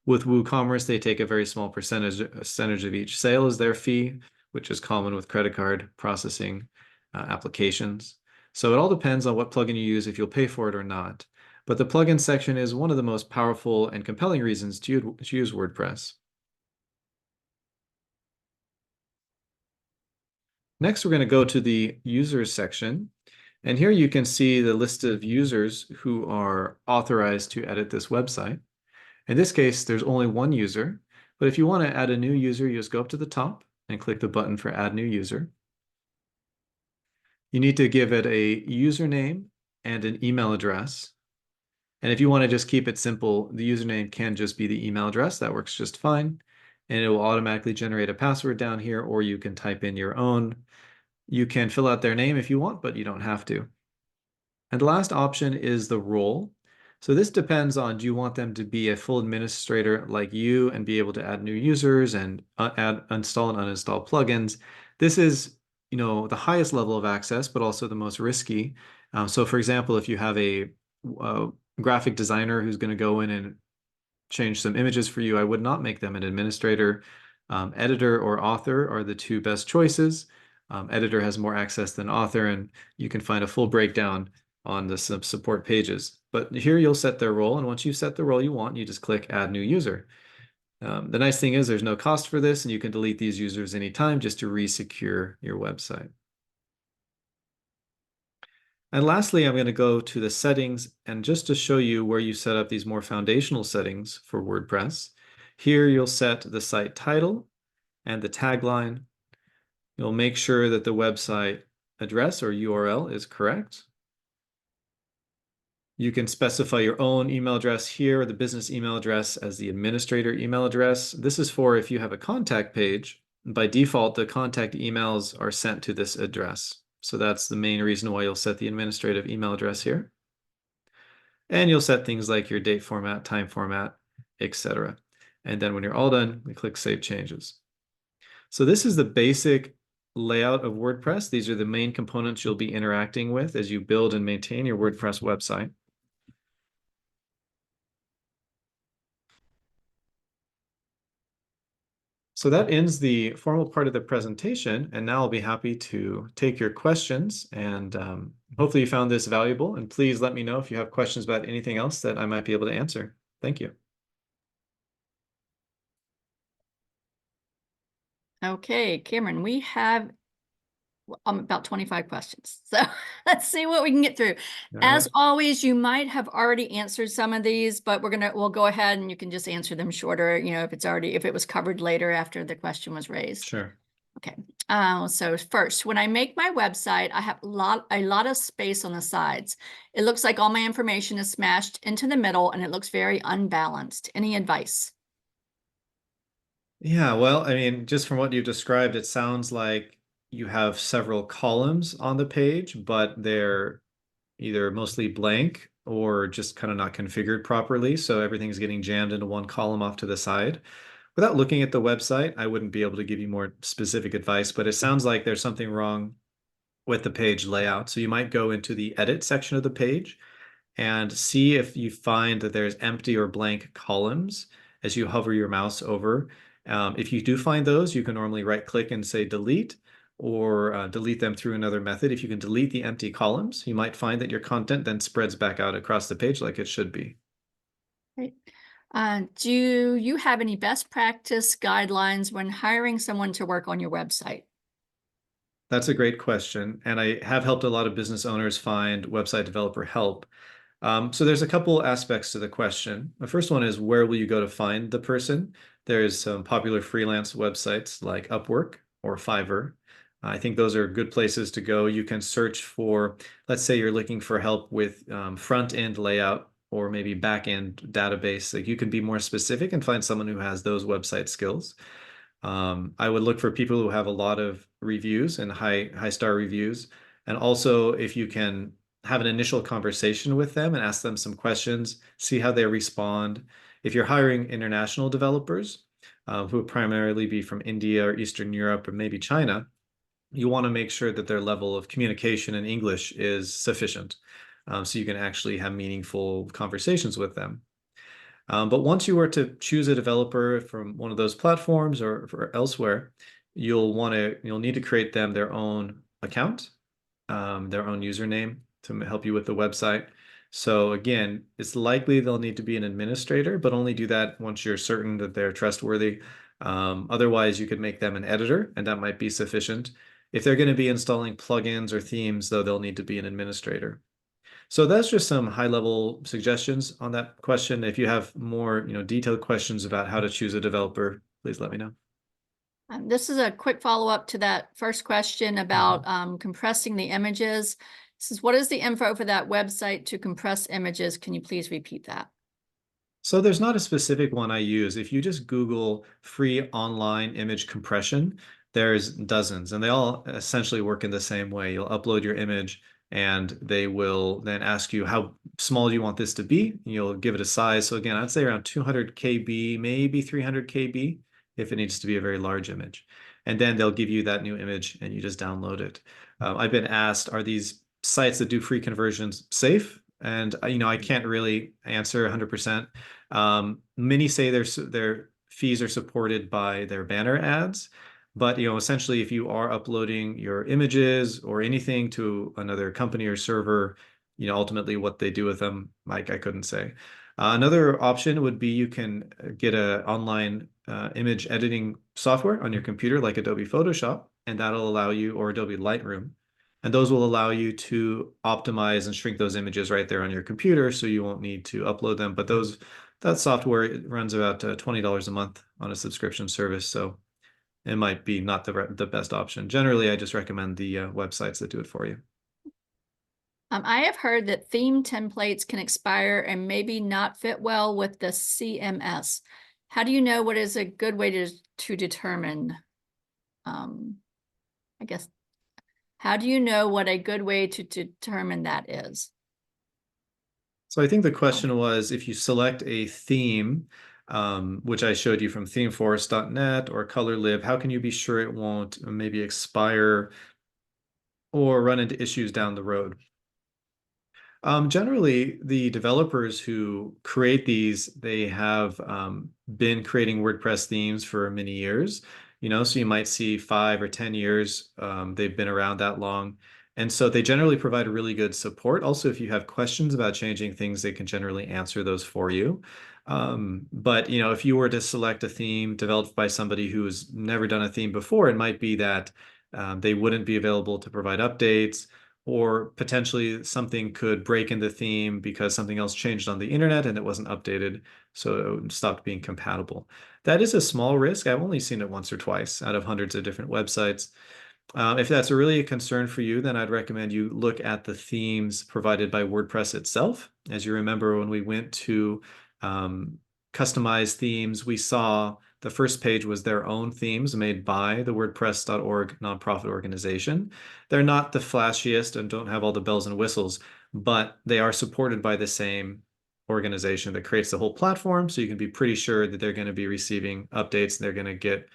With WooCommerce, they take a very small percentage of each sale as their fee, which is common with credit card processing applications. So it all depends on what plugin you use, if you'll pay for it or not. But the plugin section is one of the most powerful and compelling reasons to use WordPress. Next, we're going to go to the users section. And here you can see the list of users who are authorized to edit this website. In this case, there's only one user. But if you want to add a new user, you just go up to the top and click the button for Add New User. You need to give it a username and an email address. And if you want to just keep it simple, the username can just be the email address. That works just fine. And it will automatically generate a password down here, or you can type in your own. You can fill out their name if you want, but you don't have to. And the last option is the role. So this depends on, do you want them to be a full administrator like you and be able to add new users and install and uninstall plugins? This is, the highest level of access, but also the most risky. So for example, if you have a graphic designer who's going to go in and change some images for you, I would not make them an administrator. Editor or author are the two best choices. Editor has more access than author, and you can find a full breakdown on the support pages. But here you'll set their role, and once you set the role you want, you just click Add New User. The nice thing is there's no cost for this, and you can delete these users anytime just to re-secure your website. And lastly, I'm going to go to the settings, and just to show you where you set up these more foundational settings for WordPress. Here you'll set the site title and the tagline. You'll make sure that the website address or URL is correct. You can specify your own email address here, the business email address as the administrator email address. This is for if you have a contact page. By default, the contact emails are sent to this address. So that's the main reason why you'll set the administrative email address here. And you'll set things like your date format, time format, etc. And then when you're all done, we click Save Changes. So this is the basic layout of WordPress. These are the main components you'll be interacting with as you build and maintain your WordPress website. So that ends the formal part of the presentation, and now I'll be happy to take your questions, and hopefully you found this valuable, and please let me know if you have questions about anything else that I might be able to answer. Thank you. Okay, Cameron, we have About 25 questions. So let's see what we can get through. All As right. always, you might have already answered some of these, but we'll go ahead and you can just answer them shorter, if it was covered later after the question was raised. Sure. Okay. So first, when I make my website, I have a lot of space on the sides. It looks like all my information is smashed into the middle and it looks very unbalanced. Any advice? Yeah, well, I mean, just from what you've described, it sounds like you have several columns on the page, but they're either mostly blank or just kind of not configured properly. So everything's getting jammed into one column off to the side. Without looking at the website, I wouldn't be able to give you more specific advice, but it sounds like there's something wrong with the page layout. So you might go into the edit section of the page and see if you find that there's empty or blank columns as you hover your mouse over. If you do find those, you can normally right click and say delete or delete them through another method. If you can delete the empty columns, you might find that your content then spreads back out across the page like it should be. Right. Do you have any best practice guidelines when hiring someone to work on your website? That's a great question. And I have helped a lot of business owners find website developer help. So there's a couple aspects to the question. The first one is where will you go to find the person? There's some popular freelance websites like Upwork or Fiverr. I think those are good places to go. You can search for, let's say you're looking for help with front end layout or maybe back end database. Like you can be more specific and find someone who has those website skills. I would look for people who have a lot of reviews and high star reviews. And also if you can have an initial conversation with them and ask them some questions, see how they respond. If you're hiring international developers, who would primarily be from India or Eastern Europe or maybe China, you want to make sure that their level of communication in English is sufficient, so you can actually have meaningful conversations with them. But once you were to choose a developer from one of those platforms or elsewhere, you'll need to create them their own account, their own username to help you with the website. So again, it's likely they'll need to be an administrator, but only do that once you're certain that they're trustworthy. Otherwise, you could make them an editor, and that might be sufficient. If they're going to be installing plugins or themes, though, they'll need to be an administrator. So that's just some high-level suggestions on that question. If you have more, detailed questions about how to choose a developer, please let me know. This is a quick follow-up to that first question about compressing the images. This is what is the info for that website to compress images? Can you please repeat that? So there's not a specific one I use. If you just Google free online image compression, there's dozens, and they all essentially work in the same way. You'll upload your image, and they will then ask you how small do you want this to be. You'll give it a size. So again, I'd say around 200 KB, maybe 300 KB if it needs to be a very large image. And then they'll give you that new image, and you just download it. I've been asked, are these sites that do free conversions safe? And I can't really answer 100%. Many say their fees are supported by their banner ads, but essentially, if you are uploading your images or anything to another company or server, ultimately what they do with them, like I couldn't say. Another option would be you can get a online image editing software on your computer, like Adobe Photoshop, and that'll allow you, or Adobe Lightroom, and those will allow you to optimize and shrink those images right there on your computer, so you won't need to upload them. But that software runs about $20 a month on a subscription service, so it might be not the best option. Generally, I just recommend the websites that do it for you. I have heard that theme templates can expire and maybe not fit well with the CMS. How do you know what is a good way to determine, I guess, how do you know what a good way to determine that is? So I think the question was, if you select a theme, which I showed you from themeforest.net or ColorLib, how can you be sure it won't maybe expire or run into issues down the road? Generally, the developers who create these, they have been creating WordPress themes for many years, so you might see 5 or 10 years, they've been around that long. And so they generally provide really good support. Also, if you have questions about changing things, they can generally answer those for you. But if you were to select a theme developed by somebody who's never done a theme before, it might be that They wouldn't be available to provide updates, or potentially something could break in the theme because something else changed on the internet and it wasn't updated, so it stopped being compatible. That is a small risk. I've only seen it once or twice out of hundreds of different websites. If that's really a concern for you, then I'd recommend you look at the themes provided by WordPress itself. As you remember, when we went to um, customize themes, we saw the first page was their own themes made by the WordPress.org nonprofit organization. They're not the flashiest and don't have all the bells and whistles, but they are supported by the same organization that creates the whole platform. So you can be pretty sure that they're going to be receiving updates and they're going to get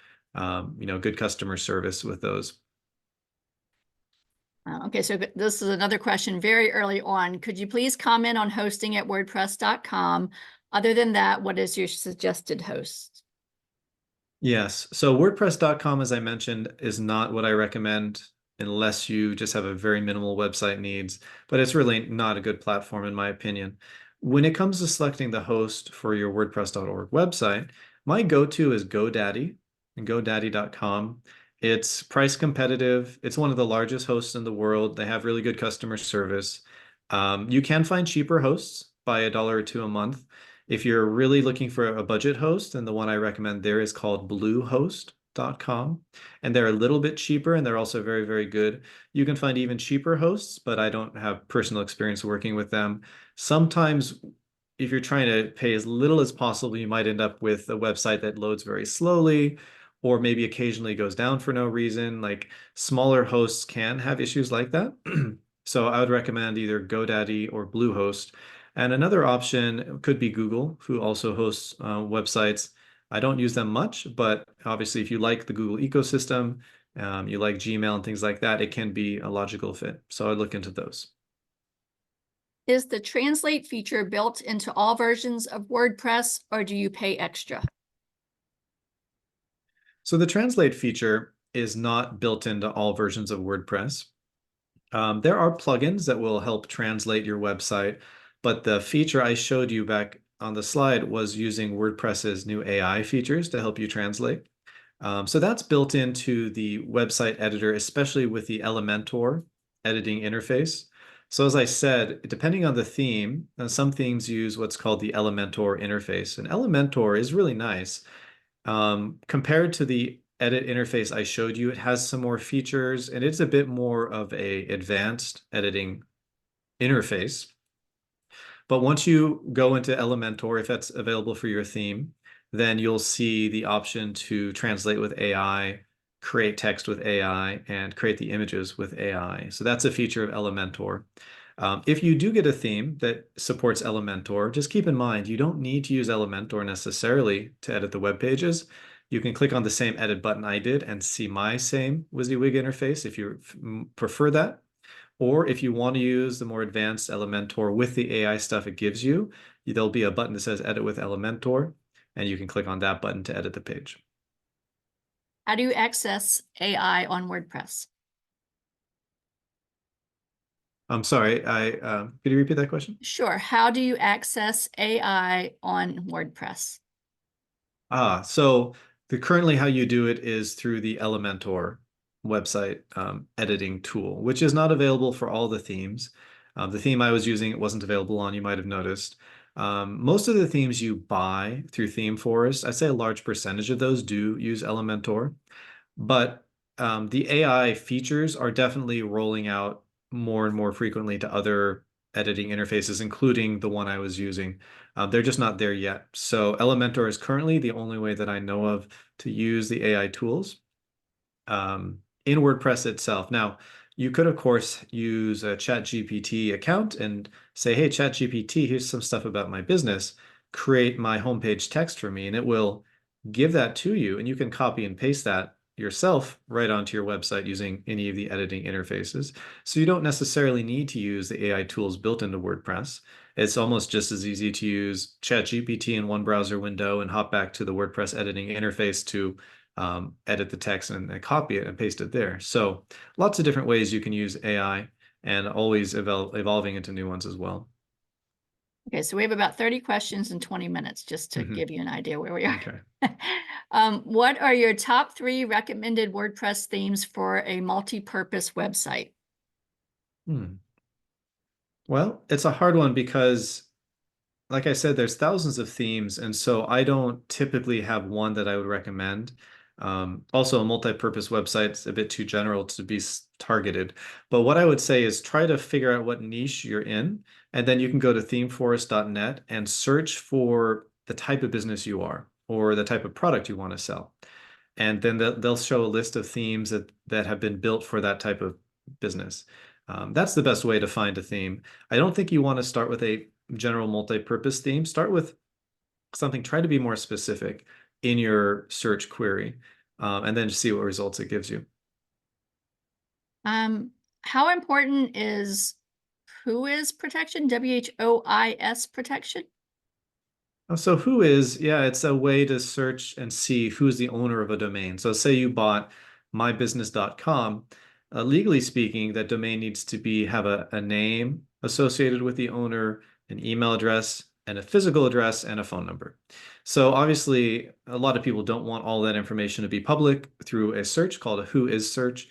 good customer service with those. Okay, so this is another question very early on. Could you please comment on hosting at WordPress.com? Other than that, what is your suggested host? Yes. So WordPress.com, as I mentioned, is not what I recommend unless you just have a very minimal website needs, but it's really not a good platform in my opinion. When it comes to selecting the host for your WordPress.org website, my go-to is GoDaddy and GoDaddy.com. It's price competitive. It's one of the largest hosts in the world. They have really good customer service. You can find cheaper hosts by $1 or $2 a month. If you're really looking for a budget host, then the one I recommend there is called bluehost.com. And they're a little bit cheaper and they're also very, very good. You can find even cheaper hosts, but I don't have personal experience working with them. Sometimes if you're trying to pay as little as possible, you might end up with a website that loads very slowly or maybe occasionally goes down for no reason. Like smaller hosts can have issues like that. So I would recommend either GoDaddy or Bluehost. And another option could be Google, who also hosts websites. I don't use them much, but obviously if you like the Google ecosystem, you like Gmail and things like that, it can be a logical fit. So I'd look into those. Is the translate feature built into all versions of WordPress, or do you pay extra? So the translate feature is not built into all versions of WordPress. There are plugins that will help translate your website, but the feature I showed you back on the slide was using WordPress's new AI features to help you translate. So that's built into the website editor, especially with the Elementor editing interface. So as I said, depending on the theme, some themes use what's called the Elementor interface. And Elementor is really nice. Compared to the edit interface I showed you, it has some more features and it's a bit more of a advanced editing interface. But once you go into Elementor, if that's available for your theme, then you'll see the option to translate with AI, create text with AI, and create the images with AI. So that's a feature of Elementor. If you do get a theme that supports Elementor, just keep in mind you don't need to use Elementor necessarily to edit the web pages. You can click on the same edit button I did and see my same WYSIWYG interface if you prefer that. Or if you want to use the more advanced Elementor with the AI stuff it gives you, there'll be a button that says Edit with Elementor, and you can click on that button to edit the page. How do you access AI on WordPress? I'm sorry, could you repeat that question? Sure. How do you access AI on WordPress? So currently how you do it is through the Elementor website editing tool, which is not available for all the themes. The theme I was using, it wasn't available on, you might have noticed. Most of the themes you buy through Theme Forest, I'd say a large percentage of those do use Elementor, but the AI features are definitely rolling out more and more frequently to other editing interfaces, including the one I was using. They're just not there yet. So Elementor is currently the only way that I know of to use the AI tools in WordPress itself. Now, you could, of course, use a ChatGPT account and say, hey, ChatGPT, here's some stuff about my business. Create my homepage text for me, and it will give that to you. And you can copy and paste that yourself right onto your website using any of the editing interfaces. So you don't necessarily need to use the AI tools built into WordPress. It's almost just as easy to use ChatGPT in one browser window and hop back to the WordPress editing interface to edit the text and copy it and paste it there. So lots of different ways you can use AI and always evolving into new ones as well. Okay, so we have about 30 questions in 20 minutes, just to Mhm. give you an idea where we are. Okay. What are your top 3 recommended WordPress themes for a multi-purpose website? Hmm. Well, it's a hard one because, like I said, there's thousands of themes, and so I don't typically have one that I would recommend. Also, a multi-purpose website's a bit too general to be targeted. But what I would say is try to figure out what niche you're in, and then you can go to themeforest.net and search for the type of business you are or the type of product you want to sell. And then they'll show a list of themes that have been built for that type of business. That's the best way to find a theme. I don't think you want to start with a general multi-purpose theme. Start with something, try to be more specific in your search query, and then just see what results it gives you. Um, how important is WHOIS protection? WHOIS protection? Oh, so who is, yeah, it's a way to search and see who's the owner of a domain. So say you bought mybusiness.com, legally speaking, that domain needs to have a name associated with the owner, an email address, and a physical address and a phone number. So obviously, a lot of people don't want all that information to be public through a search called a who is search.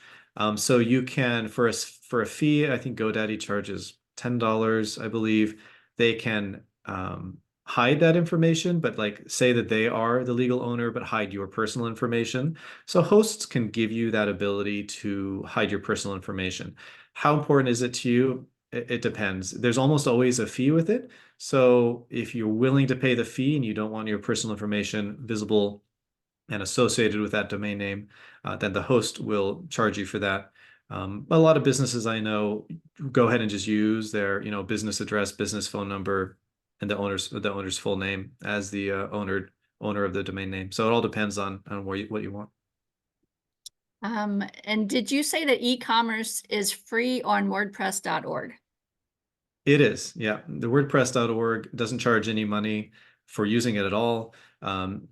So you can, for a fee, I think GoDaddy charges $10, I believe. They can hide that information, but like say that they are the legal owner, but hide your personal information. So hosts can give you that ability to hide your personal information. How important is it to you? It depends. There's almost always a fee with it. So if you're willing to pay the fee and you don't want your personal information visible and associated with that domain name, then the host will charge you for that. A lot of businesses I know go ahead and just use their, business address, business phone number, and the owner's full name as the owner of the domain name. So it all depends on what you want. And did you say that e-commerce is free on WordPress.org? It is, yeah. The WordPress.org doesn't charge any money for using it at all.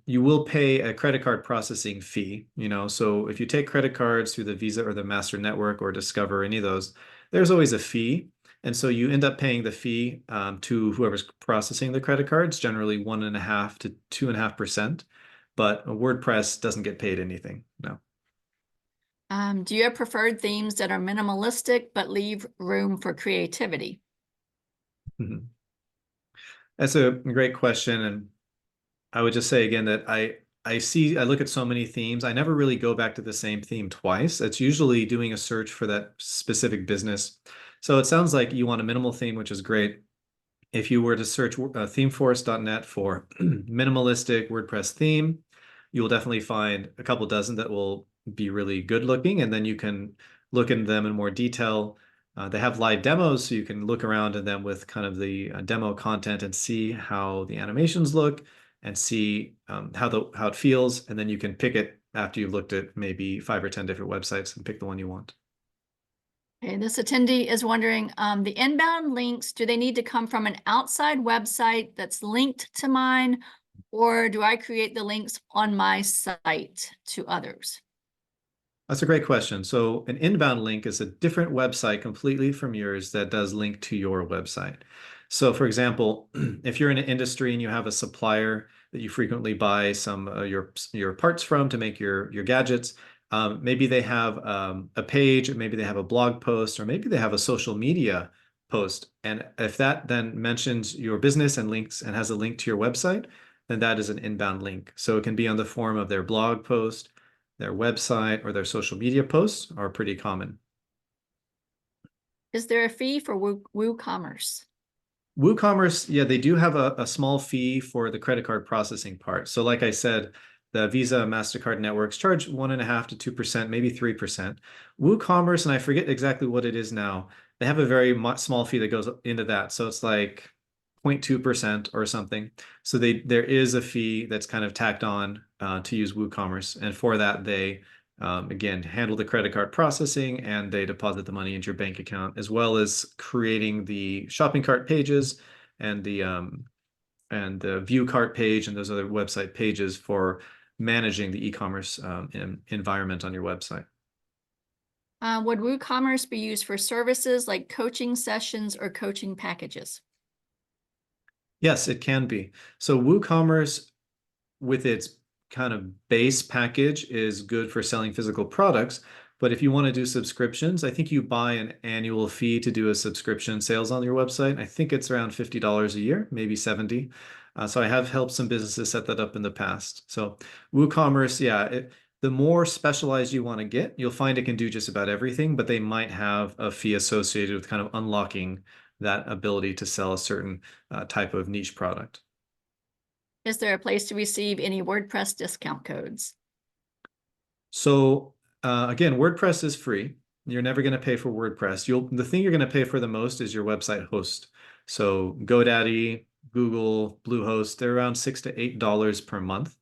You will pay a credit card processing fee, so if you take credit cards through the Visa or the Master Network or Discover, any of those, there's always a fee. And so you end up paying the fee to whoever's processing the credit cards, generally 1.5 to 2.5%. But WordPress doesn't get paid anything, no. Do you have preferred themes that are minimalistic but leave room for creativity? Mhm. That's a great question. And I would just say again that I look at so many themes. I never really go back to the same theme twice. It's usually doing a search for that specific business. So it sounds like you want a minimal theme, which is great. If you were to search themeforest.net for minimalistic WordPress theme, you will definitely find a couple dozen that will be really good looking, and then you can look into them in more detail. They have live demos, so you can look around in them with kind of the demo content and see how the animations look and see how it feels, and then you can pick it after you've looked at maybe 5 or 10 different websites and pick the one you want. Okay, this attendee is wondering, the inbound links, do they need to come from an outside website that's linked to mine, or do I create the links on my site to others? That's a great question. So an inbound link is a different website completely from yours that does link to your website. So for example, if you're in an industry and you have a supplier that you frequently buy some your parts from to make your gadgets, maybe they have a page, maybe they have a blog post, or maybe they have a social media post. And if that then mentions your business and links and has a link to your website, then that is an inbound link. So it can be on the form of their blog post, their website, or their social media posts are pretty common. Is there a fee for WooCommerce? WooCommerce, yeah, they do have a small fee for the credit card processing part. So like I said, the Visa, MasterCard networks charge 1.5 to 2%, maybe 3%. WooCommerce, and I forget exactly what it is now, they have a very small fee that goes into that. So it's like 0.2% or something. So there is a fee that's kind of tacked on to use WooCommerce. And for that, they again handle the credit card processing and they deposit the money into your bank account, as well as creating the shopping cart pages and the view cart page and those other website pages for managing the e-commerce environment on your website. Would WooCommerce be used for services like coaching sessions or coaching packages? Yes, it can be. So WooCommerce, with its kind of base package is good for selling physical products. But if you want to do subscriptions, I think you buy an annual fee to do a subscription sales on your website. I think it's around $50 a year, maybe 70. So I have helped some businesses set that up in the past. So WooCommerce, yeah, the more specialized you want to get, you'll find it can do just about everything, but they might have a fee associated with kind of unlocking that ability to sell a certain type of niche product. Is there a place to receive any WordPress discount codes? So again, WordPress is free. You're never going to pay for WordPress. The thing you're going to pay for the most is your website host. So GoDaddy, Google, Bluehost, they're around $6 to $8 per month.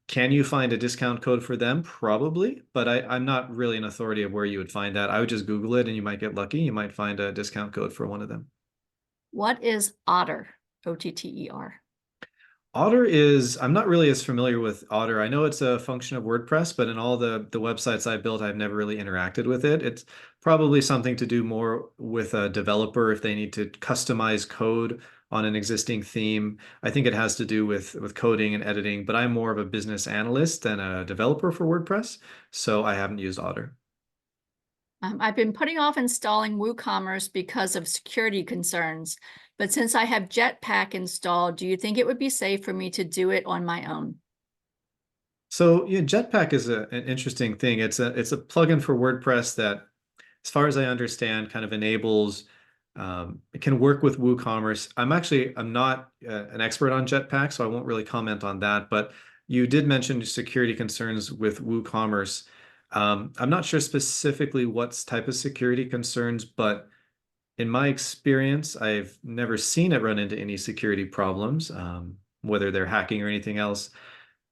Can you find a discount code for them? Probably, but I'm not really an authority of where you would find that. I would just Google it and you might get lucky. You might find a discount code for one of them. What is Otter? Otter. Otter is, I'm not really as familiar with Otter. I know it's a function of WordPress, but in all the websites I built, I've never really interacted with it. It's probably something to do more with a developer if they need to customize code on an existing theme. I think it has to do with coding and editing, but I'm more of a business analyst than a developer for WordPress, so I haven't used Otter. I've been putting off installing WooCommerce because of security concerns, but since I have Jetpack installed, do you think it would be safe for me to do it on my own? So yeah, Jetpack is an interesting thing. It's a plugin for WordPress that, as far as I understand, kind of enables it can work with WooCommerce. I'm not an expert on Jetpack, so I won't really comment on that. But you did mention security concerns with WooCommerce. I'm not sure specifically what type of security concerns, but in my experience, I've never seen it run into any security problems, whether they're hacking or anything else.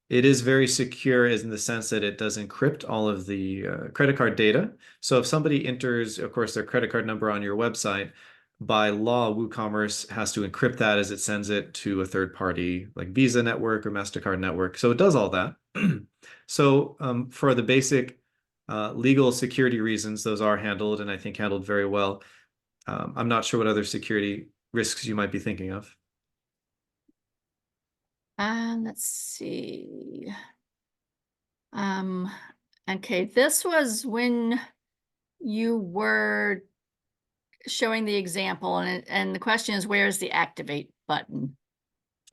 It is very secure as in the sense that it does encrypt all of the credit card data. So if somebody enters, of course, their credit card number on your website, by law, WooCommerce has to encrypt that as it sends it to a third party like Visa network or MasterCard network. So it does all that. So for the basic legal security reasons, those are handled and I think handled very well. I'm not sure what other security risks you might be thinking of. Let's see. Um, okay, this was when you were showing the example, and the question is, where's the activate button?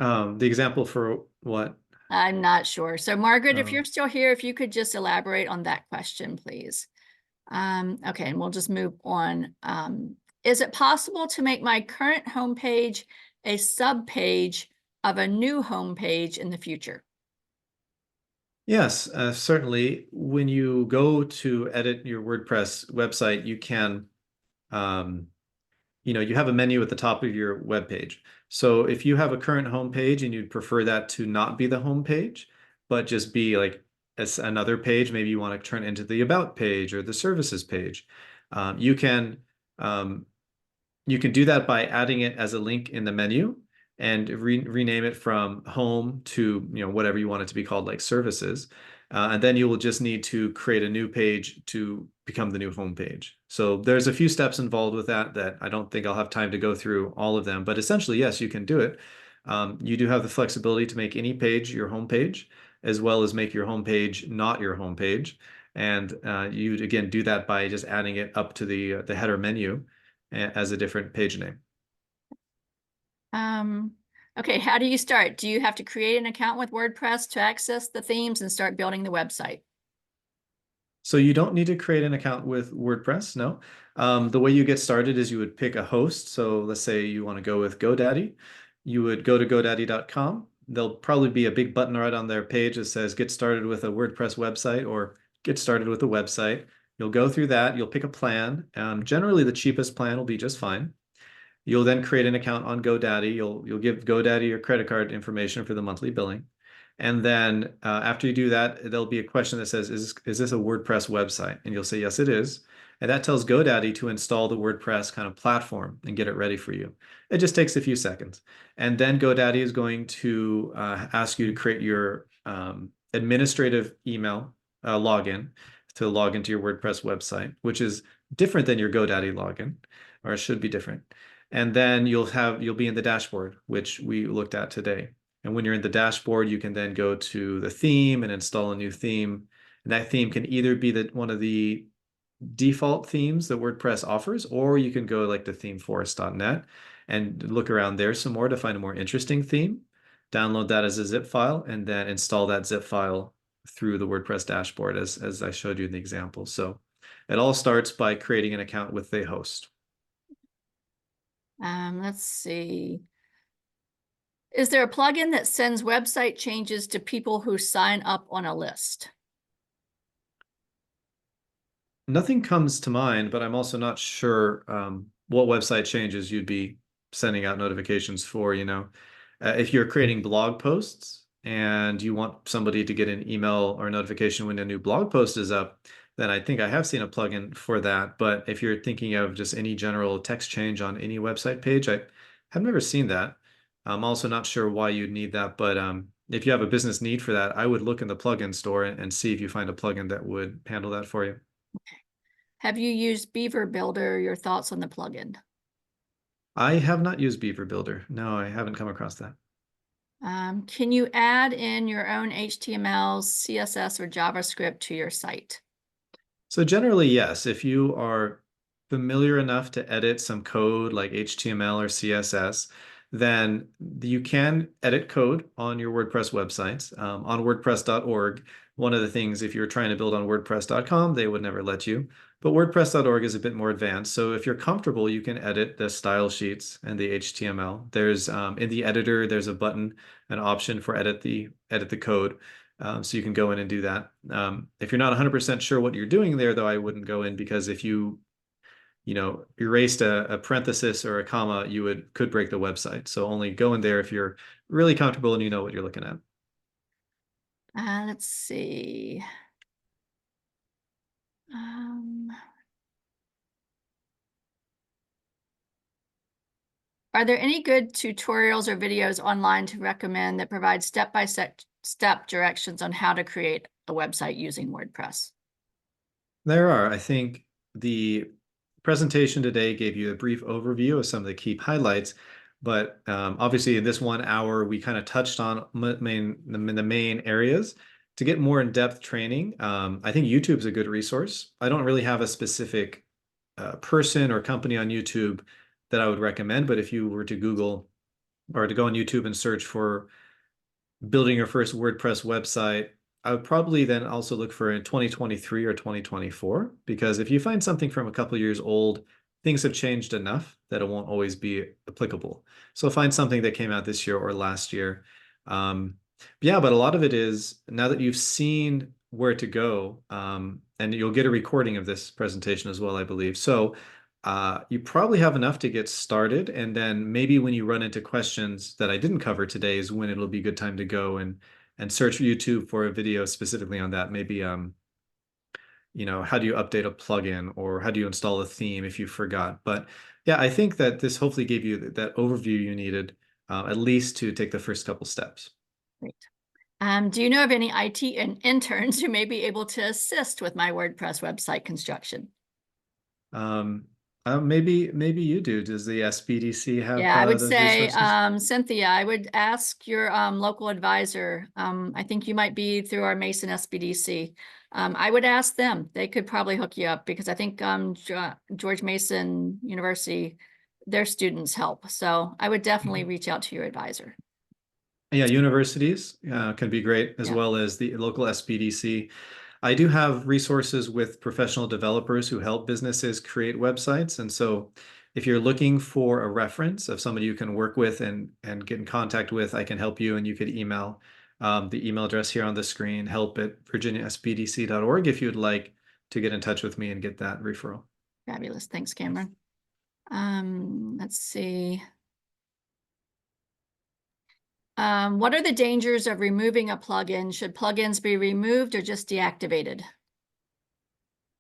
The example for what? I'm not sure. So Margaret, if Oh. you're still here, if you could just elaborate on that question, please. Okay, and we'll just move on. Is it possible to make my current homepage a sub-page of a new homepage in the future? Yes, certainly. When you go to edit your WordPress website, you can, um, you have a menu at the top of your web page. So if you have a current home page and you'd prefer that to not be the home page, but just be like as another page, maybe you want to turn it into the about page or the services page, um, you can um, you can do that by adding it as a link in the menu and rename it from home to whatever you want it to be called, like services. And then you will just need to create a new page to become the new home page. So there's a few steps involved with that I don't think I'll have time to go through all of them. But essentially, yes, you can do it. You do have the flexibility to make any page your home page, as well as make your home page not your home page. And you'd again do that by just adding it up to the header menu as a different page name. Okay, how do you start? Do you have to create an account with WordPress to access the themes and start building the website? So you don't need to create an account with WordPress, no. The way you get started is you would pick a host. So let's say you want to go with GoDaddy. You would go to godaddy.com. There'll probably be a big button right on their page that says get started with a WordPress website or get started with a website. You'll go through that. You'll pick a plan. Generally, the cheapest plan will be just fine. You'll then create an account on GoDaddy. You'll give GoDaddy your credit card information for the monthly billing. And then after you do that, there'll be a question that says, is this a WordPress website? And you'll say, yes, it is. And that tells GoDaddy to install the WordPress kind of platform and get it ready for you. It just takes a few seconds. And then GoDaddy is going to ask you to create your administrative email login to log into your WordPress website, which is different than your GoDaddy login, or it should be different. And then you'll be in the dashboard, which we looked at today. And when you're in the dashboard, you can then go to the theme and install a new theme. And that theme can either be one of the default themes that WordPress offers, or you can go like to themeforest.net and look around there some more to find a more interesting theme. Download that as a zip file and then install that zip file through the WordPress dashboard as I showed you in the example. So it all starts by creating an account with the host. Let's see. Is there a plugin that sends website changes to people who sign up on a list? Nothing comes to mind, but I'm also not sure what website changes you'd be sending out notifications for, you know. If you're creating blog posts and you want somebody to get an email or notification when a new blog post is up, then I think I have seen a plugin for that. But if you're thinking of just any general text change on any website page, I have never seen that. I'm also not sure why you'd need that, but if you have a business need for that, I would look in the plugin store and see if you find a plugin that would handle that for you. Have you used Beaver Builder? Your thoughts on the plugin? I have not used Beaver Builder. No, I haven't come across that. Can you add in your own HTML, CSS, or JavaScript to your site? So generally, yes, if you are familiar enough to edit some code like HTML or CSS, then you can edit code on your WordPress websites. On WordPress.org, one of the things, if you're trying to build on WordPress.com, they would never let you. But WordPress.org is a bit more advanced. So if you're comfortable, you can edit the style sheets and the HTML. There's in the editor, there's a button, an option for edit the code. So you can go in and do that. If you're not 100% sure what you're doing there, though, I wouldn't go in because if you erased a parenthesis or a comma, you could break the website. So only go in there if you're really comfortable and you know what you're looking at. Let's see. Are there any good tutorials or videos online to recommend that provide step-by-step directions on how to create a website using WordPress? There are. I think the presentation today gave you a brief overview of some of the key highlights, but obviously in this 1 hour, we kind of touched on the main areas. To get more in-depth training, I think YouTube is a good resource. I don't really have a specific person or company on YouTube that I would recommend, but if you were to Google or to go on YouTube and search for building your first WordPress website, I would probably then also look for in 2023 or 2024, because if you find something from a couple years old, things have changed enough that it won't always be applicable. So find something that came out this year or last year. Yeah, but a lot of it is now that you've seen where to go, and you'll get a recording of this presentation as well, I believe. So you probably have enough to get started. And then maybe when you run into questions that I didn't cover today is when it'll be a good time to go and search YouTube for a video specifically on that. Maybe, how do you update a plugin or how do you install a theme if you forgot? But yeah, I think that this hopefully gave you that overview you needed, at least to take the first couple steps. Great. Do you know of any IT interns who may be able to assist with my WordPress website construction? Maybe you do. Does the SBDC have Yeah, I would those say, resources? Cynthia, I would ask your local advisor. I think you might be through our Mason SBDC. I would ask them. They could probably hook you up because I think George Mason University, their students help. So I would definitely reach out to your advisor. Yeah, universities can be great as Yeah. well as the local SBDC. I do have resources with professional developers who help businesses create websites. And so if you're looking for a reference of somebody you can work with and get in contact with, I can help you and you could email the email address here on the screen, help@virginiasbdc.org if you'd like to get in touch with me and get that referral. Fabulous. Thanks, Cameron. Let's see. What are the dangers of removing a plugin? Should plugins be removed or just deactivated?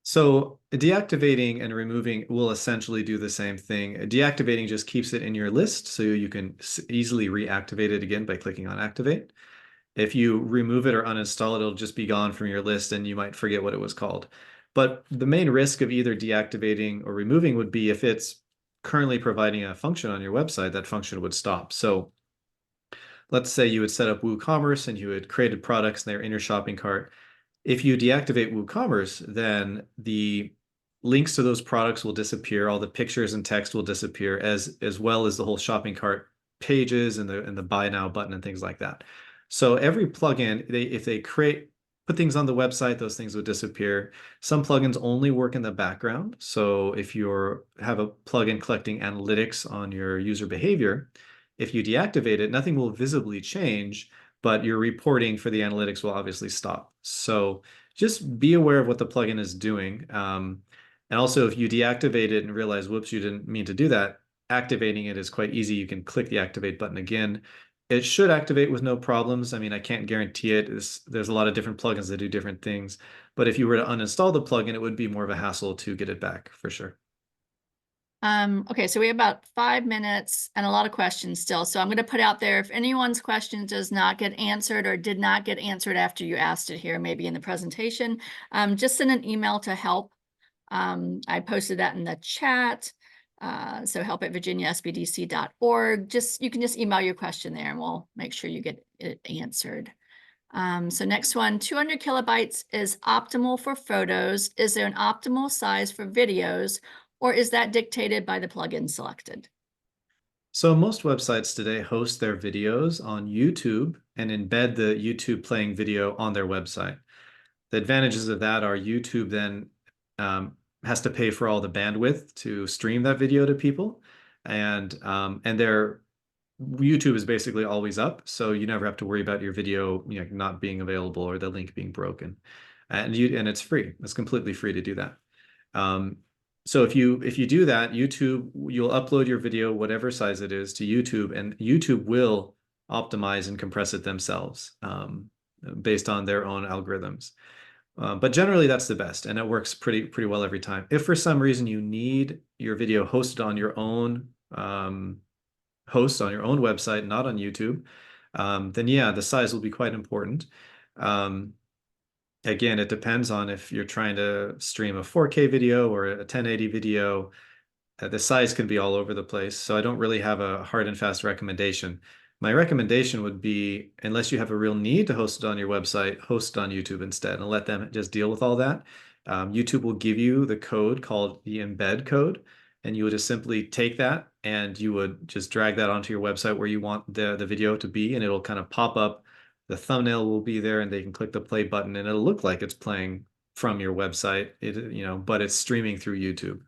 So deactivating and removing will essentially do the same thing. Deactivating just keeps it in your list so you can easily reactivate it again by clicking on activate. If you remove it or uninstall it, it'll just be gone from your list and you might forget what it was called. But the main risk of either deactivating or removing would be if it's currently providing a function on your website, that function would stop. So let's say you had set up WooCommerce and you had created products and they're in your shopping cart. If you deactivate WooCommerce, then the links to those products will disappear. All the pictures and text will disappear, as well as the whole shopping cart pages and the buy now button and things like that. So every plugin, if they put things on the website, those things would disappear. Some plugins only work in the background. So if you have a plugin collecting analytics on your user behavior, if you deactivate it, nothing will visibly change, but your reporting for the analytics will obviously stop. So just be aware of what the plugin is doing. And also, if you deactivate it and realize, whoops, you didn't mean to do that, activating it is quite easy. You can click the activate button again. It should activate with no problems. I mean, I can't guarantee it. There's a lot of different plugins that do different things. But if you were to uninstall the plugin, it would be more of a hassle to get it back for sure. Okay, so we have about 5 minutes and a lot of questions still. So I'm going to put out there, if anyone's question does not get answered or did not get answered after you asked it here, maybe in the presentation, just send an email to help. I posted that in the chat. So help@virginiasbdc.org. You can just email your question there and we'll make sure you get it answered. So next one, 200 kilobytes is optimal for photos. Is there an optimal size for videos, or is that dictated by the plugin selected? So most websites today host their videos on YouTube and embed the YouTube playing video on their website. The advantages of that are YouTube then has to pay for all the bandwidth to stream that video to people, and their YouTube is basically always up, so you never have to worry about your video, not being available or the link being broken, and it's free. It's completely free to do that. Um, so if you do that, you'll upload your video, whatever size it is, to YouTube, and YouTube will optimize and compress it themselves based on their own algorithms. But generally, that's the best, and it works pretty well every time. If for some reason you need your video hosted on your own host on your own website, not on YouTube, then yeah, the size will be quite important. Again, it depends on if you're trying to stream a 4K video or a 1080 video. The size can be all over the place, so I don't really have a hard and fast recommendation. My recommendation would be, unless you have a real need to host it on your website, host it on YouTube instead and let them just deal with all that. YouTube will give you the code called the embed code, and you would just simply take that and you would just drag that onto your website where you want the video to be, and it'll kind of pop up. The thumbnail will be there, and they can click the play button, and it'll look like it's playing from your website, but it's streaming through YouTube.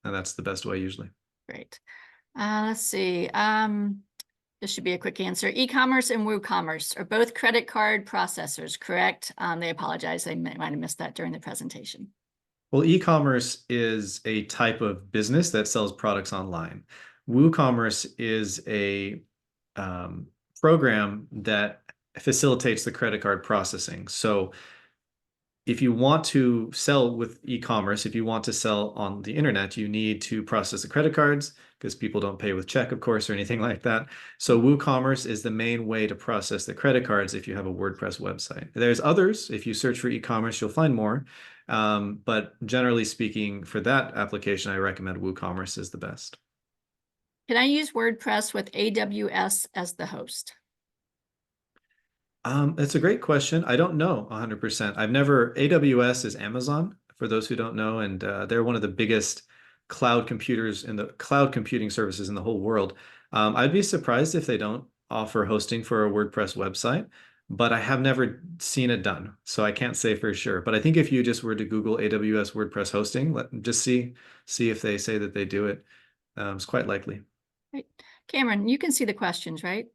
And that's the best way usually. Great. Let's see. This should be a quick answer. E-commerce and WooCommerce are both credit card processors, correct? They apologize. They might have missed that during the presentation. Well, e-commerce is a type of business that sells products online. WooCommerce is a program that facilitates the credit card processing. So if you want to sell with e-commerce, if you want to sell on the internet, you need to process the credit cards because people don't pay with check, of course, or anything like that. So WooCommerce is the main way to process the credit cards if you have a WordPress website. There's others. If you search for e-commerce, you'll find more. But generally speaking, for that application, I recommend WooCommerce is the best. Can I use WordPress with AWS as the host? It's a great question. I don't know 100%. AWS is Amazon, for those who don't know, and they're one of the biggest cloud computing services in the whole world. I'd be surprised if they don't offer hosting for a WordPress website, but I have never seen it done, so I can't say for sure. But I think if you just were to Google AWS WordPress hosting, just see if they say that they do it. It's quite likely. Right. Cameron, you can see the questions, right?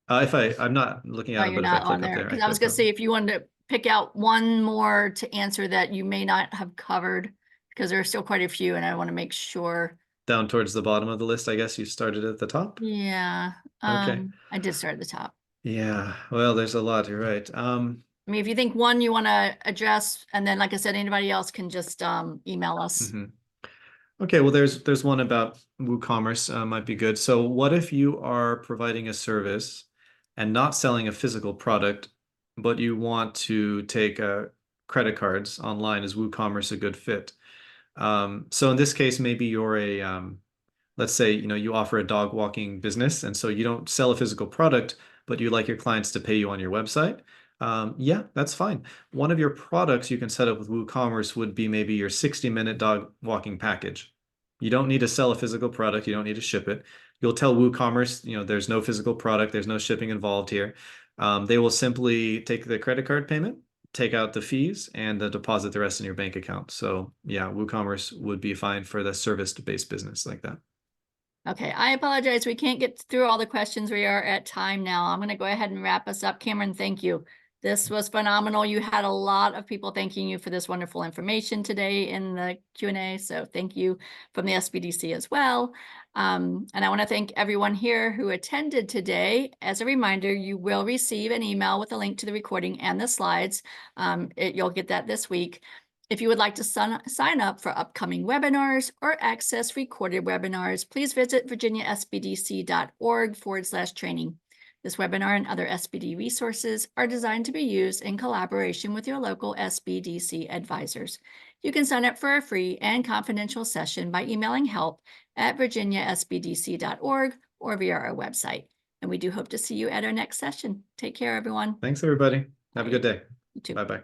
I'm not looking at Oh, them, you're but if I not on click up there. there, I Because I was could going to say, probably. if you wanted to pick out one more to answer that you may not have covered, because there are still quite a few, and I want to make sure. Down towards the bottom of the list, I guess you started at the top. Yeah, Okay. I did start at the top. Yeah. Well, there's a lot. You're right. I mean, if you think one you want to address, and then, like I said, anybody else can just email us. mhm. Okay. Well, there's one about WooCommerce might be good. So, what if you are providing a service and not selling a physical product, but you want to take credit cards online? Is WooCommerce a good fit? So in this case, maybe you're let's say, you offer a dog walking business, and so you don't sell a physical product, but you'd like your clients to pay you on your website, yeah, that's fine. One of your products you can set up with WooCommerce would be maybe your 60-minute dog walking package. You don't need to sell a physical product. You don't need to ship it. You'll tell WooCommerce, there's no physical product. There's no shipping involved here. They will simply take the credit card payment, take out the fees, and deposit the rest in your bank account. So yeah, WooCommerce would be fine for the service-based business like that. Okay, I apologize. We can't get through all the questions. We are at time now. I'm going to go ahead and wrap us up. Cameron, thank you. This was phenomenal. You had a lot of people thanking you for this wonderful information today in the Q&A. So thank you from the SBDC as well. And I want to thank everyone here who attended today. As a reminder, you will receive an email with a link to the recording and the slides. You'll get that this week. If you would like to sign up for upcoming webinars or access recorded webinars, please visit virginiasbdc.org/training. This webinar and other SBD resources are designed to be used in collaboration with your local SBDC advisors. You can sign up for a free and confidential session by emailing help@virginiasbdc.org or via our website. And we do hope to see you at our next session. Take care, everyone. Thanks, everybody. Have a good day. You too. Bye-bye.